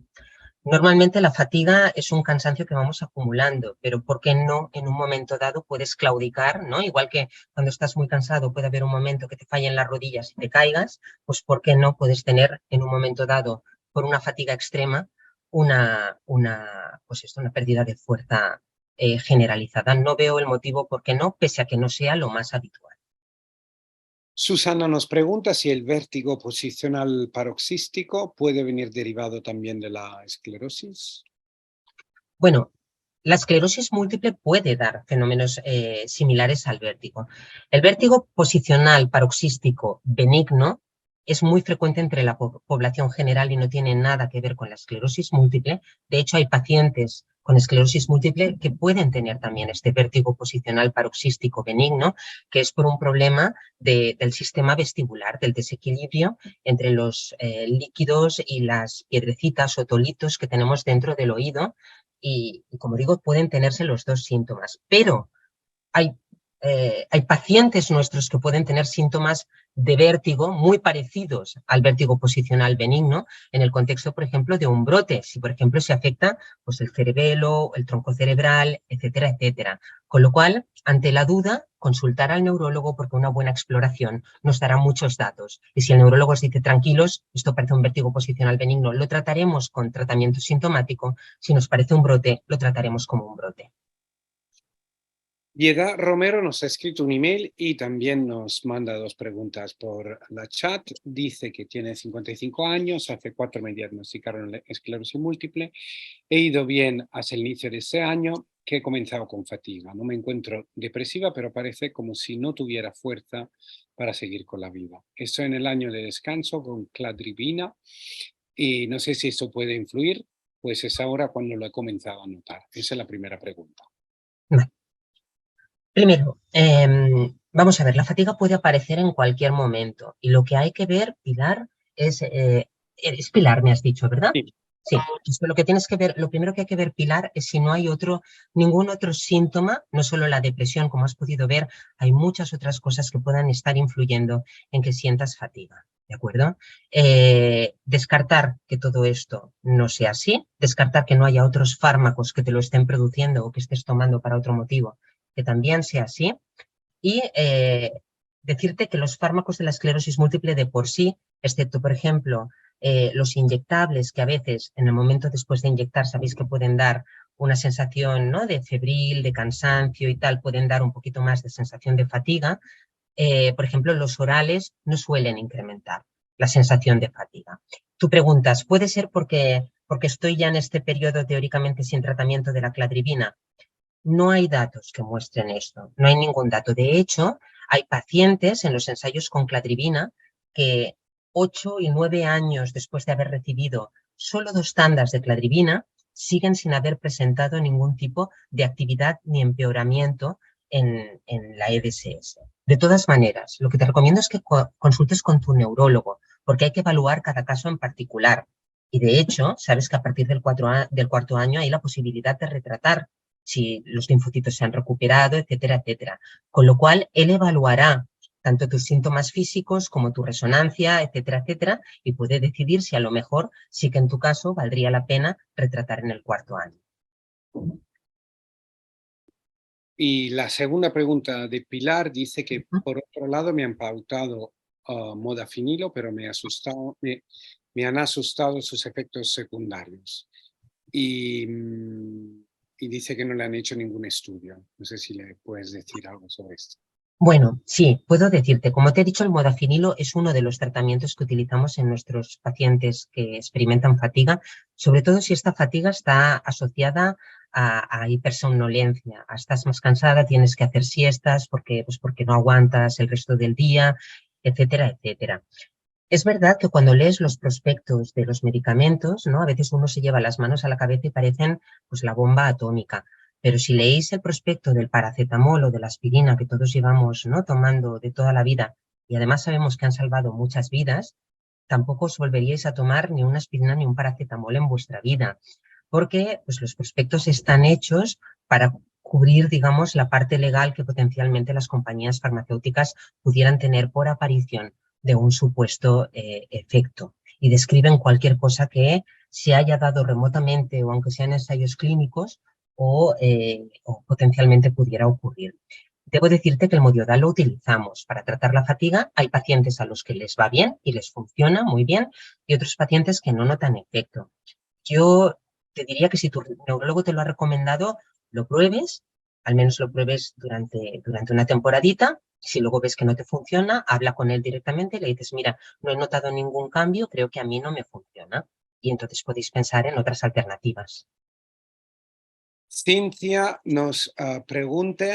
Normalmente la fatiga es un cansancio que vamos acumulando, pero ¿por qué no en un momento dado puedes claudicar, ¿no? Igual que cuando estás muy cansado puede haber un momento que te fallen las rodillas y te caigas, pues ¿por qué no puedes tener en un momento dado, por una fatiga extrema, pues esto, una pérdida de fuerza generalizada? No veo el motivo por qué no, pese a que no sea lo más habitual. Susana nos pregunta si el vértigo posicional paroxístico puede venir derivado también de la esclerosis. Bueno, la esclerosis múltiple puede dar fenómenos similares al vértigo. El vértigo posicional paroxístico benigno es muy frecuente entre la población general y no tiene nada que ver con la esclerosis múltiple. De hecho, hay pacientes con esclerosis múltiple que pueden tener también este vértigo posicional paroxístico benigno, que es por un problema del sistema vestibular, del desequilibrio entre los líquidos y las piedrecitas o tolitos que tenemos dentro del oído. Y como digo, pueden tenerse los dos síntomas, pero hay pacientes nuestros que pueden tener síntomas de vértigo muy parecidos al vértigo posicional benigno en el contexto, por ejemplo, de un brote, si por ejemplo se afecta pues, el cerebelo, el tronco cerebral, etcétera, etcétera. Con lo cual, ante la duda, consultar al neurólogo porque una buena exploración nos dará muchos datos. Y si el neurólogo os dice tranquilos, esto parece un vértigo posicional benigno, lo trataremos con tratamiento sintomático. Si nos parece un brote, lo trataremos como un brote. Piedad Romero nos ha escrito un email y también nos manda dos preguntas por la chat. Dice que tiene 55 años, hace 4 me diagnosticaron esclerosis múltiple. He ido bien hasta el inicio de ese año, que he comenzado con fatiga. No me encuentro depresiva, pero parece como si no tuviera fuerza para seguir con la vida. Estoy en el año de descanso con cladribina y no sé si eso puede influir, pues es ahora cuando lo he comenzado a notar. Esa es la primera pregunta. Vale. Primero, vamos a ver, la fatiga puede aparecer en cualquier momento y lo que hay que ver, Pilar, es Pilar, me has dicho, ¿verdad? Sí. Sí, lo que tienes que ver, lo primero que hay que ver, Pilar, es si no hay ningún otro síntoma, no solo la depresión, como has podido ver, hay muchas otras cosas que puedan estar influyendo en que sientas fatiga, ¿de acuerdo? Descartar que todo esto no sea así, descartar que no haya otros fármacos que te lo estén produciendo o que estés tomando para otro motivo, que también sea así, y decirte que los fármacos de la esclerosis múltiple de por sí, excepto, por ejemplo, los inyectables, que a veces en el momento después de inyectar sabéis que pueden dar una sensación, ¿no?, de febril, de cansancio y tal, pueden dar un poquito más de sensación de fatiga. Por ejemplo, los orales no suelen incrementar la sensación de fatiga. Tú preguntas, ¿puede ser porque estoy ya en este periodo teóricamente sin tratamiento de la cladribina? No hay datos que muestren esto, no hay ningún dato. De hecho, hay pacientes en los ensayos con cladribina que 8 y 9 años después de haber recibido solo 2 tandas de cladribina siguen sin haber presentado ningún tipo de actividad ni empeoramiento en la EDSS. De todas maneras, lo que te recomiendo es que consultes con tu neurólogo, porque hay que evaluar cada caso en particular. Y de hecho, sabes que a partir del cuarto año hay la posibilidad de retratar si los linfocitos se han recuperado, etcétera, etcétera. Con lo cual, él evaluará tanto tus síntomas físicos como tu resonancia, etcétera, etcétera, y puede decidir si a lo mejor sí que en tu caso valdría la pena retratar en el cuarto año. Y la segunda pregunta de Pilar dice que, por otro lado, me han pautado modafinilo, pero me han asustado sus efectos secundarios. Y dice que no le han hecho ningún estudio. No sé si le puedes decir algo sobre esto. Bueno, sí, puedo decirte, como te he dicho, el modafinilo es uno de los tratamientos que utilizamos en nuestros pacientes que experimentan fatiga, sobre todo si esta fatiga está asociada a hipersomnolencia. Estás más cansada, tienes que hacer siestas porque no aguantas el resto del día, etcétera, etcétera. Es verdad que cuando lees los prospectos de los medicamentos, ¿no? A veces uno se lleva las manos a la cabeza y parecen pues la bomba atómica. Pero si leéis el prospecto del paracetamol o de la aspirina que todos llevamos, ¿no?, tomando de toda la vida, y además sabemos que han salvado muchas vidas, tampoco os volveríais a tomar ni una aspirina ni un paracetamol en vuestra vida, porque pues, los prospectos están hechos para cubrir, digamos, la parte legal que potencialmente las compañías farmacéuticas pudieran tener por aparición de un supuesto efecto, y describen cualquier cosa que se haya dado remotamente o aunque sean ensayos clínicos o potencialmente pudiera ocurrir. Debo decirte que el Modiodal lo utilizamos para tratar la fatiga. Hay pacientes a los que les va bien y les funciona muy bien y otros pacientes que no notan efecto. Yo te diría que si tu neurólogo te lo ha recomendado, lo pruebes, al menos lo pruebes durante una temporadita. Si luego ves que no te funciona, habla con él directamente y le dices, mira, no he notado ningún cambio, creo que a mí no me funciona. Y entonces podéis pensar en otras alternativas. Cintia nos pregunta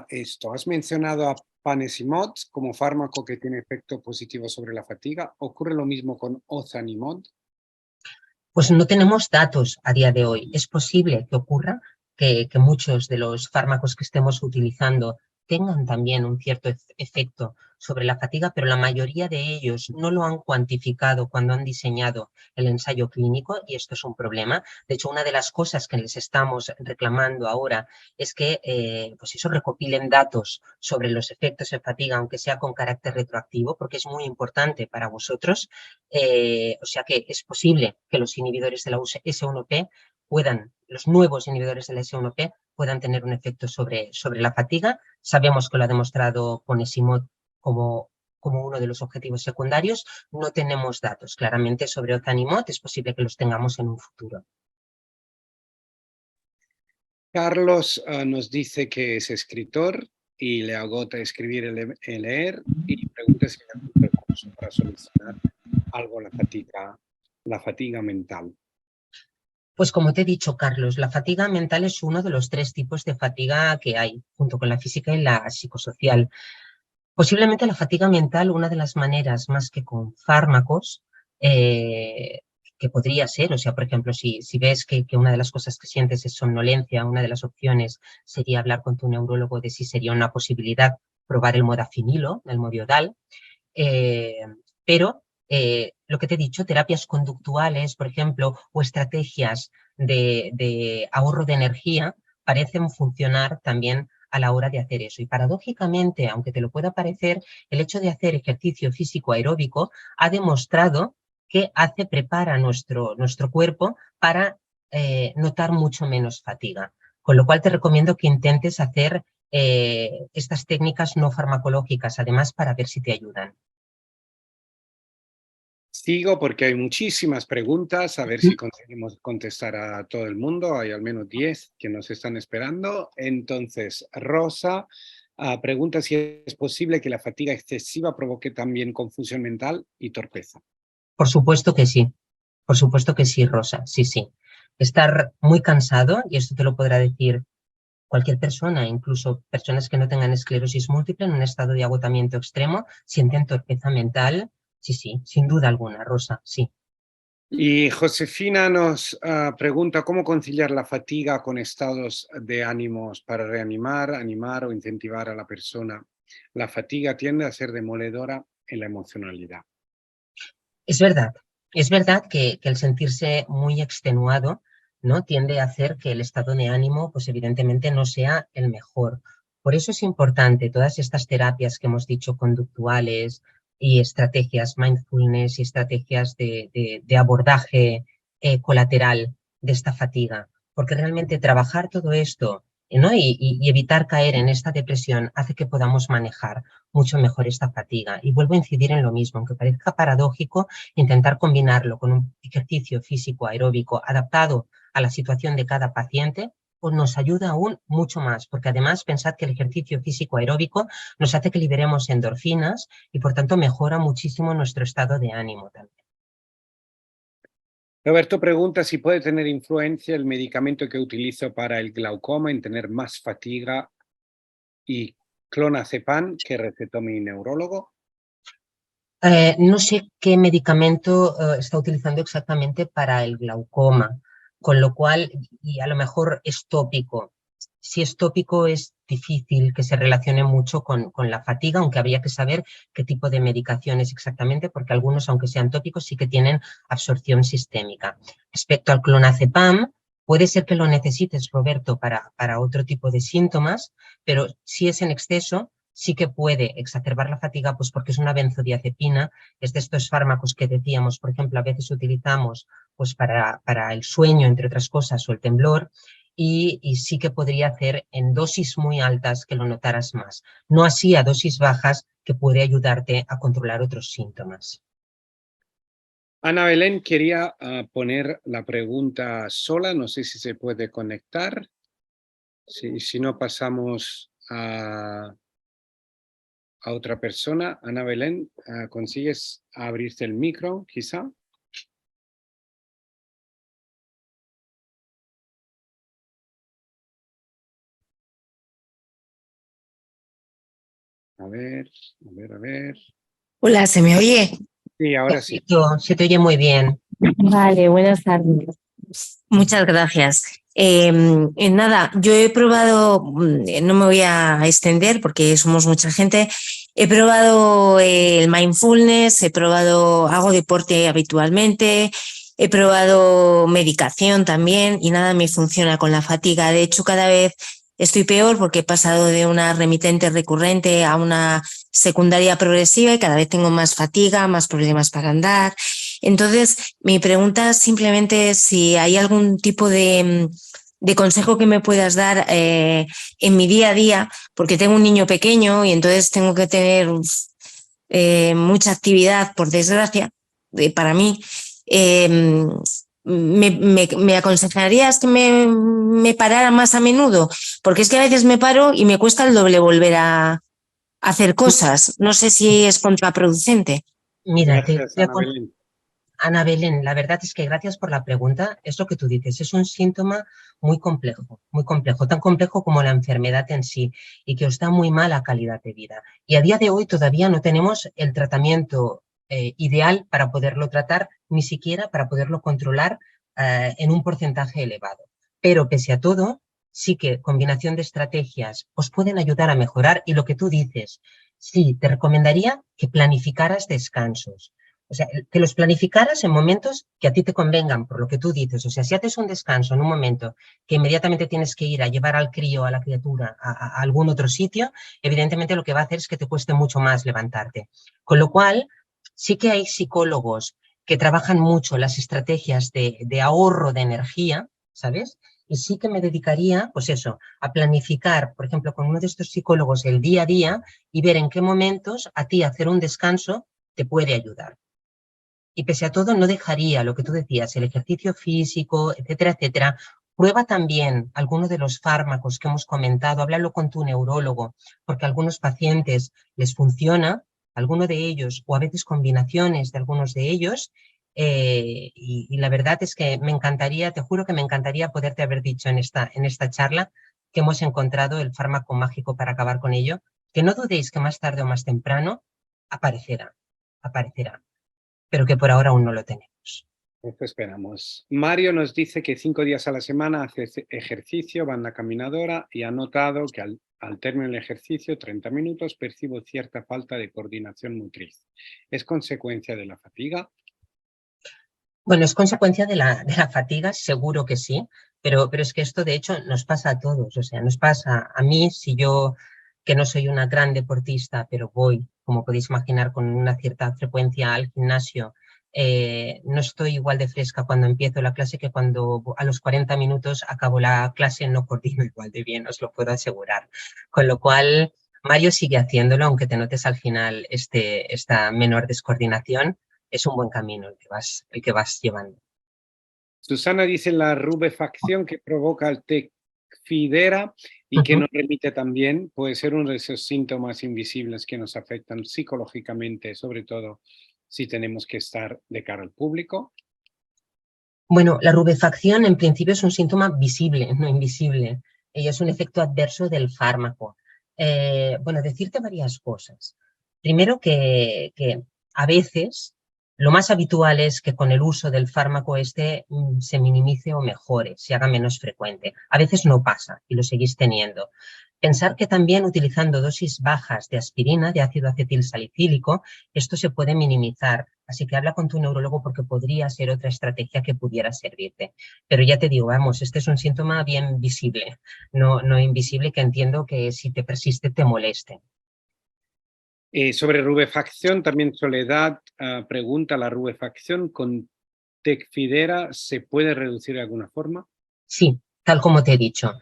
esto. ¿Has mencionado a Panesimod como fármaco que tiene efecto positivo sobre la fatiga? ¿Ocurre lo mismo con Ozanimod? Pues no tenemos datos a día de hoy. Es posible que ocurra que muchos de los fármacos que estemos utilizando tengan también un cierto efecto sobre la fatiga, pero la mayoría de ellos no lo han cuantificado cuando han diseñado el ensayo clínico y esto es un problema. De hecho, una de las cosas que les estamos reclamando ahora es que pues eso, recopilen datos sobre los efectos en fatiga, aunque sea con carácter retroactivo, porque es muy importante para vosotros. O sea que es posible que los inhibidores de la S1P los nuevos inhibidores de la S1P puedan tener un efecto sobre la fatiga. Sabemos que lo ha demostrado Ponesimod como uno de los objetivos secundarios. No tenemos datos claramente sobre Ozanimod, es posible que los tengamos en un futuro. Carlos nos dice que es escritor y le agota escribir y leer y pregunta si hay algún recurso para solucionar algo la fatiga mental. Pues como te he dicho, Carlos, la fatiga mental es uno de los 3 tipos de fatiga que hay, junto con la física y la psicosocial. Posiblemente la fatiga mental, una de las maneras más que con fármacos, que podría ser, o sea, por ejemplo, si ves que una de las cosas que sientes es somnolencia, una de las opciones sería hablar con tu neurólogo de si sería una posibilidad probar el modafinilo, el Modiodal, pero lo que te he dicho, terapias conductuales, por ejemplo, o estrategias de ahorro de energía parecen funcionar también a la hora de hacer eso. Y paradójicamente, aunque te lo pueda parecer, el hecho de hacer ejercicio físico aeróbico ha demostrado que prepara nuestro cuerpo para notar mucho menos fatiga. Con lo cual te recomiendo que intentes hacer estas técnicas no farmacológicas, además, para ver si te ayudan. Sigo porque hay muchísimas preguntas, a ver si conseguimos contestar a todo el mundo. Hay al menos 10 que nos están esperando. Entonces, Rosa pregunta si es posible que la fatiga excesiva provoque también confusión mental y torpeza. Por supuesto que sí. Por supuesto que sí, Rosa. Sí, sí. Estar muy cansado, y esto te lo podrá decir cualquier persona, incluso personas que no tengan esclerosis múltiple en un estado de agotamiento extremo, sienten torpeza mental. Sí, sí, sin duda alguna, Rosa, sí. Y Josefina nos pregunta cómo conciliar la fatiga con estados de ánimos para reanimar, animar o incentivar a la persona. La fatiga tiende a ser demoledora en la emocionalidad. Es verdad que el sentirse muy extenuado ¿no? Tiende a hacer que el estado de ánimo, pues evidentemente no sea el mejor. Por eso es importante todas estas terapias que hemos dicho, conductuales y estrategias mindfulness y estrategias de abordaje colateral de esta fatiga, porque realmente trabajar todo esto, ¿no? y evitar caer en esta depresión hace que podamos manejar mucho mejor esta fatiga. Y vuelvo a incidir en lo mismo, aunque parezca paradójico, intentar combinarlo con un ejercicio físico aeróbico adaptado a la situación de cada paciente, pues nos ayuda aún mucho más, porque además pensad que el ejercicio físico aeróbico nos hace que liberemos endorfinas y por tanto mejora muchísimo nuestro estado de ánimo también. Roberto pregunta si puede tener influencia el medicamento que utilizo para el glaucoma en tener más fatiga y clonazepam que recetó mi neurólogo. No sé qué medicamento está utilizando exactamente para el glaucoma, con lo cual, y a lo mejor es tópico. Si es tópico es difícil que se relacione mucho con la fatiga, aunque habría que saber qué tipo de medicación es exactamente, porque algunos, aunque sean tópicos, sí que tienen absorción sistémica. Respecto al clonazepam, puede ser que lo necesites, Roberto, para otro tipo de síntomas, pero si es en exceso, sí que puede exacerbar la fatiga, pues porque es una benzodiazepina, es de estos fármacos que decíamos, por ejemplo, a veces utilizamos pues para el sueño, entre otras cosas, o el temblor, y sí que podría hacer en dosis muy altas que lo notaras más. No así a dosis bajas, que puede ayudarte a controlar otros síntomas. Ana Belén quería poner la pregunta sola, no sé si se puede conectar. Si no, pasamos a otra persona. Ana Belén, ¿consigues abrirte el micro, quizá? A ver, a ver, a ver. Hola, ¿se me oye? Sí, ahora sí. Perfecto, se te oye muy bien. Vale, buenas tardes. Muchas gracias. Nada, yo he probado, no me voy a extender porque somos mucha gente, he probado el mindfulness, he probado, hago deporte habitualmente, he probado medicación también y nada me funciona con la fatiga. De hecho, cada vez estoy peor porque he pasado de una remitente recurrente a una secundaria progresiva y cada vez tengo más fatiga, más problemas para andar. Entonces, mi pregunta simplemente es si hay algún tipo de consejo que me puedas dar en mi día a día, porque tengo un niño pequeño y entonces tengo que tener mucha actividad, por desgracia, para mí. Eh, ¿Me aconsejarías que me parara más a menudo? Porque es que a veces me paro y me cuesta el doble volver a hacer cosas. No sé si es contraproducente. Mira, Gracias, Ana Belén. Ana Belén, la verdad es que gracias por la pregunta. Es lo que tú dices, es un síntoma muy complejo, tan complejo como la enfermedad en sí y que os da muy mala calidad de vida. Y a día de hoy todavía no tenemos el tratamiento ideal para poderlo tratar, ni siquiera para poderlo controlar en un porcentaje elevado. Pero pese a todo, sí que combinación de estrategias os pueden ayudar a mejorar y lo que tú dices, sí, te recomendaría que planificaras descansos. O sea, que los planificaras en momentos que a ti te convengan, por lo que tú dices. O sea, si haces un descanso en un momento que inmediatamente tienes que ir a llevar al crío, a la criatura, a algún otro sitio, evidentemente lo que va a hacer es que te cueste mucho más levantarte. Con lo cual, sí que hay psicólogos que trabajan mucho las estrategias de ahorro de energía, ¿sabes? Y sí que me dedicaría, pues eso, a planificar, por ejemplo, con uno de estos psicólogos el día a día y ver en qué momentos a ti hacer un descanso te puede ayudar. Y pese a todo, no dejaría lo que tú decías, el ejercicio físico, etcétera, etcétera. Prueba también algunos de los fármacos que hemos comentado, háblalo con tu neurólogo, porque a algunos pacientes les funciona, alguno de ellos, o a veces combinaciones de algunos de ellos, y la verdad es que me encantaría, te juro que me encantaría poderte haber dicho en esta charla que hemos encontrado el fármaco mágico para acabar con ello, que no dudéis que más tarde o más temprano aparecerá, aparecerá, pero que por ahora aún no lo tenemos. Eso esperamos. Mario nos dice que 5 días a la semana hace ejercicio, va en la caminadora y ha notado que al término del ejercicio, 30 minutos, percibo cierta falta de coordinación motriz. ¿Es consecuencia de la fatiga? Bueno, es consecuencia de la fatiga, seguro que sí, pero es que esto de hecho nos pasa a todos, o sea, nos pasa a mí si yo, que no soy una gran deportista, pero voy, como podéis imaginar, con una cierta frecuencia al gimnasio, no estoy igual de fresca cuando empiezo la clase que cuando a los 40 minutos acabo la clase, no coordino igual de bien, os lo puedo asegurar. Con lo cual, Mario sigue haciéndolo, aunque te notes al final esta menor descoordinación, es un buen camino el que vas llevando. Susana dice la rubefacción que provoca el Tecfidera y que nos remite también, puede ser uno de esos síntomas invisibles que nos afectan psicológicamente, sobre todo si tenemos que estar de cara al público. Bueno, la rubefacción en principio es un síntoma visible, no invisible, y es un efecto adverso del fármaco. Bueno, decirte varias cosas. Primero que a veces lo más habitual es que con el uso del fármaco se minimice o mejore, se haga menos frecuente. A veces no pasa y lo seguís teniendo. Pensar que también utilizando dosis bajas de aspirina, de ácido acetilsalicílico, esto se puede minimizar. Así que habla con tu neurólogo porque podría ser otra estrategia que pudiera servirte. Pero ya te digo, vamos, este es un síntoma bien visible, no invisible, que entiendo que si te persiste te moleste. Sobre rubefacción, también Soledad pregunta, ¿la rubefacción con Tecfidera se puede reducir de alguna forma? Sí, tal como te he dicho.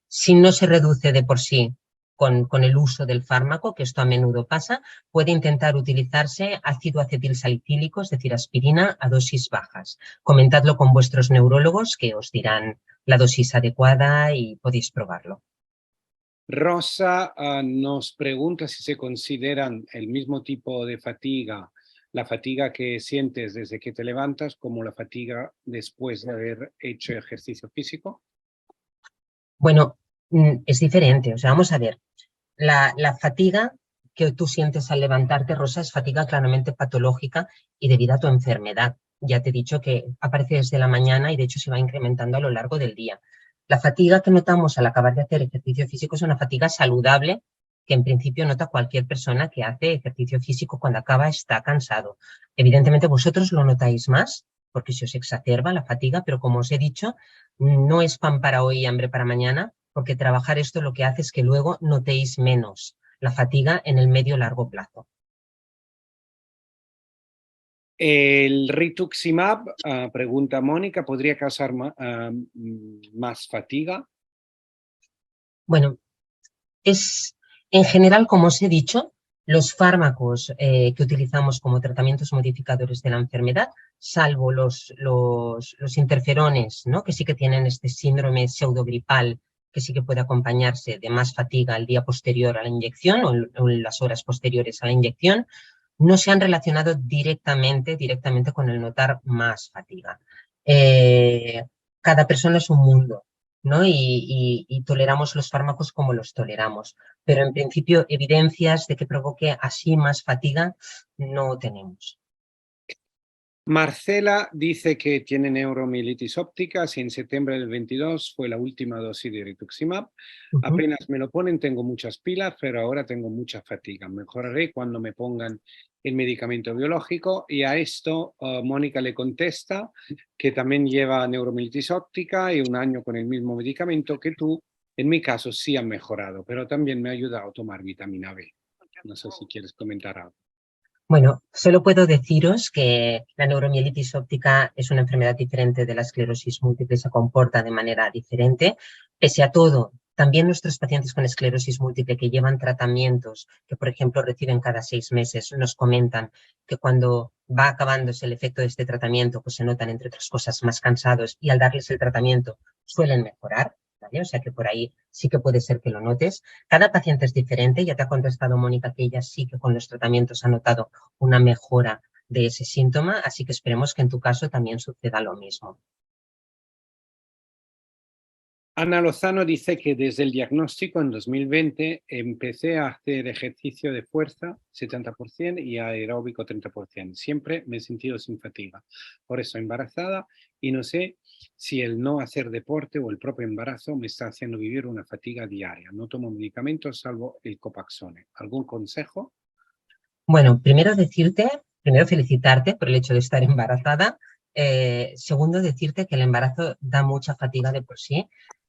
Si no se reduce de por sí con el uso del fármaco, que esto a menudo pasa, puede intentar utilizarse ácido acetilsalicílico, es decir, aspirina, a dosis bajas. Comentadlo con vuestros neurólogos que os dirán la dosis adecuada y podéis probarlo. Rosa nos pregunta si se consideran el mismo tipo de fatiga, la fatiga que sientes desde que te levantas, como la fatiga después de haber hecho ejercicio físico. Bueno, es diferente. O sea, vamos a ver. La fatiga que tú sientes al levantarte, Rosa, es fatiga claramente patológica y debida a tu enfermedad. Ya te he dicho que aparece desde la mañana y de hecho se va incrementando a lo largo del día. La fatiga que notamos al acabar de hacer ejercicio físico es una fatiga saludable que en principio nota cualquier persona que hace ejercicio físico cuando acaba está cansado. Evidentemente vosotros lo notáis más porque se os exacerba la fatiga, pero como os he dicho, no es pan para hoy y hambre para mañana, porque trabajar esto lo que hace es que luego notéis menos la fatiga en el medio-largo plazo. El rituximab, pregunta Mónica, ¿podría causar más fatiga? Bueno, en general, como os he dicho, los fármacos que utilizamos como tratamientos modificadores de la enfermedad, salvo los interferones, ¿no?, que sí que tienen este síndrome pseudogripal, que sí que puede acompañarse de más fatiga al día posterior a la inyección o en las horas posteriores a la inyección, no se han relacionado directamente con el notar más fatiga. Cada persona es un mundo, ¿no? Y toleramos los fármacos como los toleramos. Pero en principio, evidencias de que provoque así más fatiga no tenemos. Marcela dice que tiene neuromielitis óptica. Si en septiembre del 22 fue la última dosis de rituximab. Apenas me lo ponen, tengo muchas pilas, pero ahora tengo mucha fatiga. Mejoraré cuando me pongan el medicamento biológico. Y a esto Mónica le contesta que también lleva neuromielitis óptica y un año con el mismo medicamento que tú. En mi caso sí han mejorado, pero también me ha ayudado a tomar vitamina B. No sé si quieres comentar algo. Bueno, solo puedo deciros que la neuromielitis óptica es una enfermedad diferente de la esclerosis múltiple, se comporta de manera diferente. Pese a todo, también nuestros pacientes con esclerosis múltiple que llevan tratamientos, que por ejemplo reciben cada 6 meses, nos comentan que cuando va acabándose el efecto de este tratamiento, pues se notan, entre otras cosas, más cansados y al darles el tratamiento suelen mejorar. ¿Vale? O sea que por ahí sí que puede ser que lo notes. Cada paciente es diferente, ya te ha contestado Mónica que ella sí que con los tratamientos ha notado una mejora de ese síntoma, así que esperemos que en tu caso también suceda lo mismo. Ana Lozano dice que desde el diagnóstico en 2020 empecé a hacer ejercicio de fuerza 70% y aeróbico 30%. Siempre me he sentido sin fatiga. Por eso embarazada y no sé si el no hacer deporte o el propio embarazo me está haciendo vivir una fatiga diaria. No tomo medicamentos salvo el Copaxone. ¿Algún consejo? Bueno, primero decirte primero, felicitarte por el hecho de estar embarazada. Segundo, decirte que el embarazo da mucha fatiga de por sí.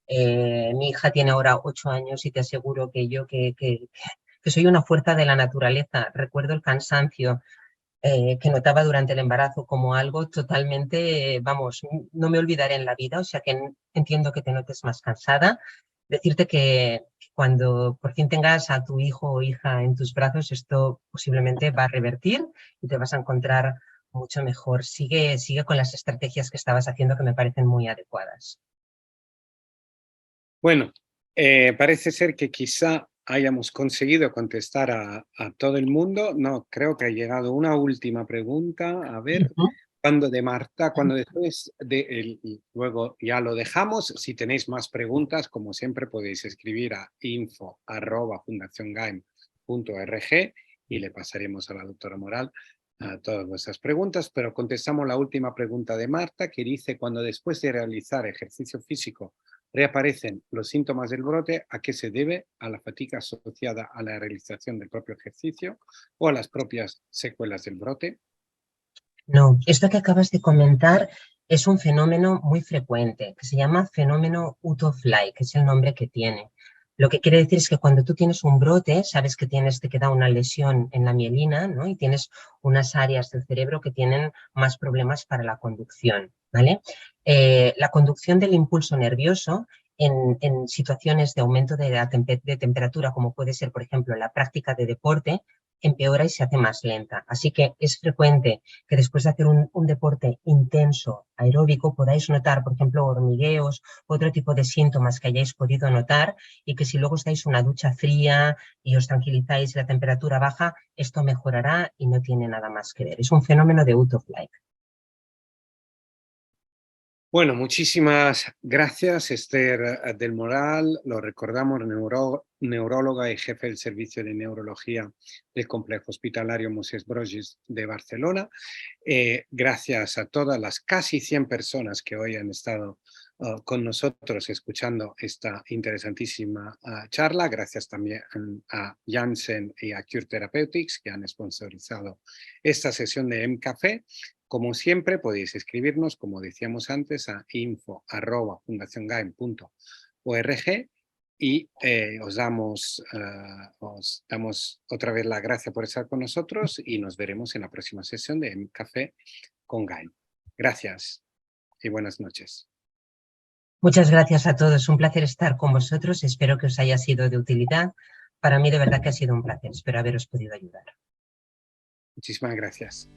Mi hija tiene ahora 8 años y te aseguro que yo, que soy una fuerza de la naturaleza. Recuerdo el cansancio que notaba durante el embarazo como algo totalmente, vamos, no me olvidaré en la vida, o sea que entiendo que te notes más cansada. Decirte que cuando por fin tengas a tu hijo o hija en tus brazos, esto posiblemente va a revertir y te vas a encontrar mucho mejor. Sigue con las estrategias que estabas haciendo que me parecen muy adecuadas. Bueno, parece ser que quizá hayamos conseguido contestar a todo el mundo. No, creo que ha llegado una última pregunta. A ver, cuando de Marta, cuando después y luego ya lo dejamos. Si tenéis más preguntas, como siempre, podéis escribir a info@fundaciongaim.org y le pasaremos a la doctora Moral a todas vuestras preguntas, pero contestamos la última pregunta de Marta, que dice: cuando después de realizar ejercicio físico reaparecen los síntomas del brote, ¿a qué se debe? ¿A la fatiga asociada a la realización del propio ejercicio o a las propias secuelas del brote? No, esto que acabas de comentar es un fenómeno muy frecuente, que se llama fenómeno Utofly, que es el nombre que tiene. Lo que quiere decir es que cuando tú tienes un brote, sabes que te queda una lesión en la mielina, ¿no? Y tienes unas áreas del cerebro que tienen más problemas para la conducción, ¿vale? La conducción del impulso nervioso en situaciones de aumento de temperatura, como puede ser, por ejemplo, la práctica de deporte, empeora y se hace más lenta. Así que es frecuente que después de hacer un deporte intenso, aeróbico, podáis notar, por ejemplo, hormigueos, otro tipo de síntomas que hayáis podido notar, y que si luego os dais una ducha fría y os tranquilizáis y la temperatura baja, esto mejorará y no tiene nada más que ver. Es un fenómeno de out-of-life. Bueno, muchísimas gracias, Esther del Moral. Lo recordamos, neuróloga y jefe del Servicio de Neurología del Complejo Hospitalario Moisès Broggi de Barcelona. Gracias a todas las casi 100 personas que hoy han estado con nosotros escuchando esta interesantísima charla. Gracias también a Janssen y a Cure Therapeutics, que han sponsorizado esta sesión de MCafé. Como siempre, podéis escribirnos, como decíamos antes, a info@fundaciongaim.org y os damos otra vez la gracia por estar con nosotros y nos veremos en la próxima sesión de Café con Gaim. Gracias y buenas noches. Muchas gracias a todos. Un placer estar con vosotros. Espero que os haya sido de utilidad. Para mí de verdad que ha sido un placer. Espero haberos podido ayudar. Muchísimas gracias.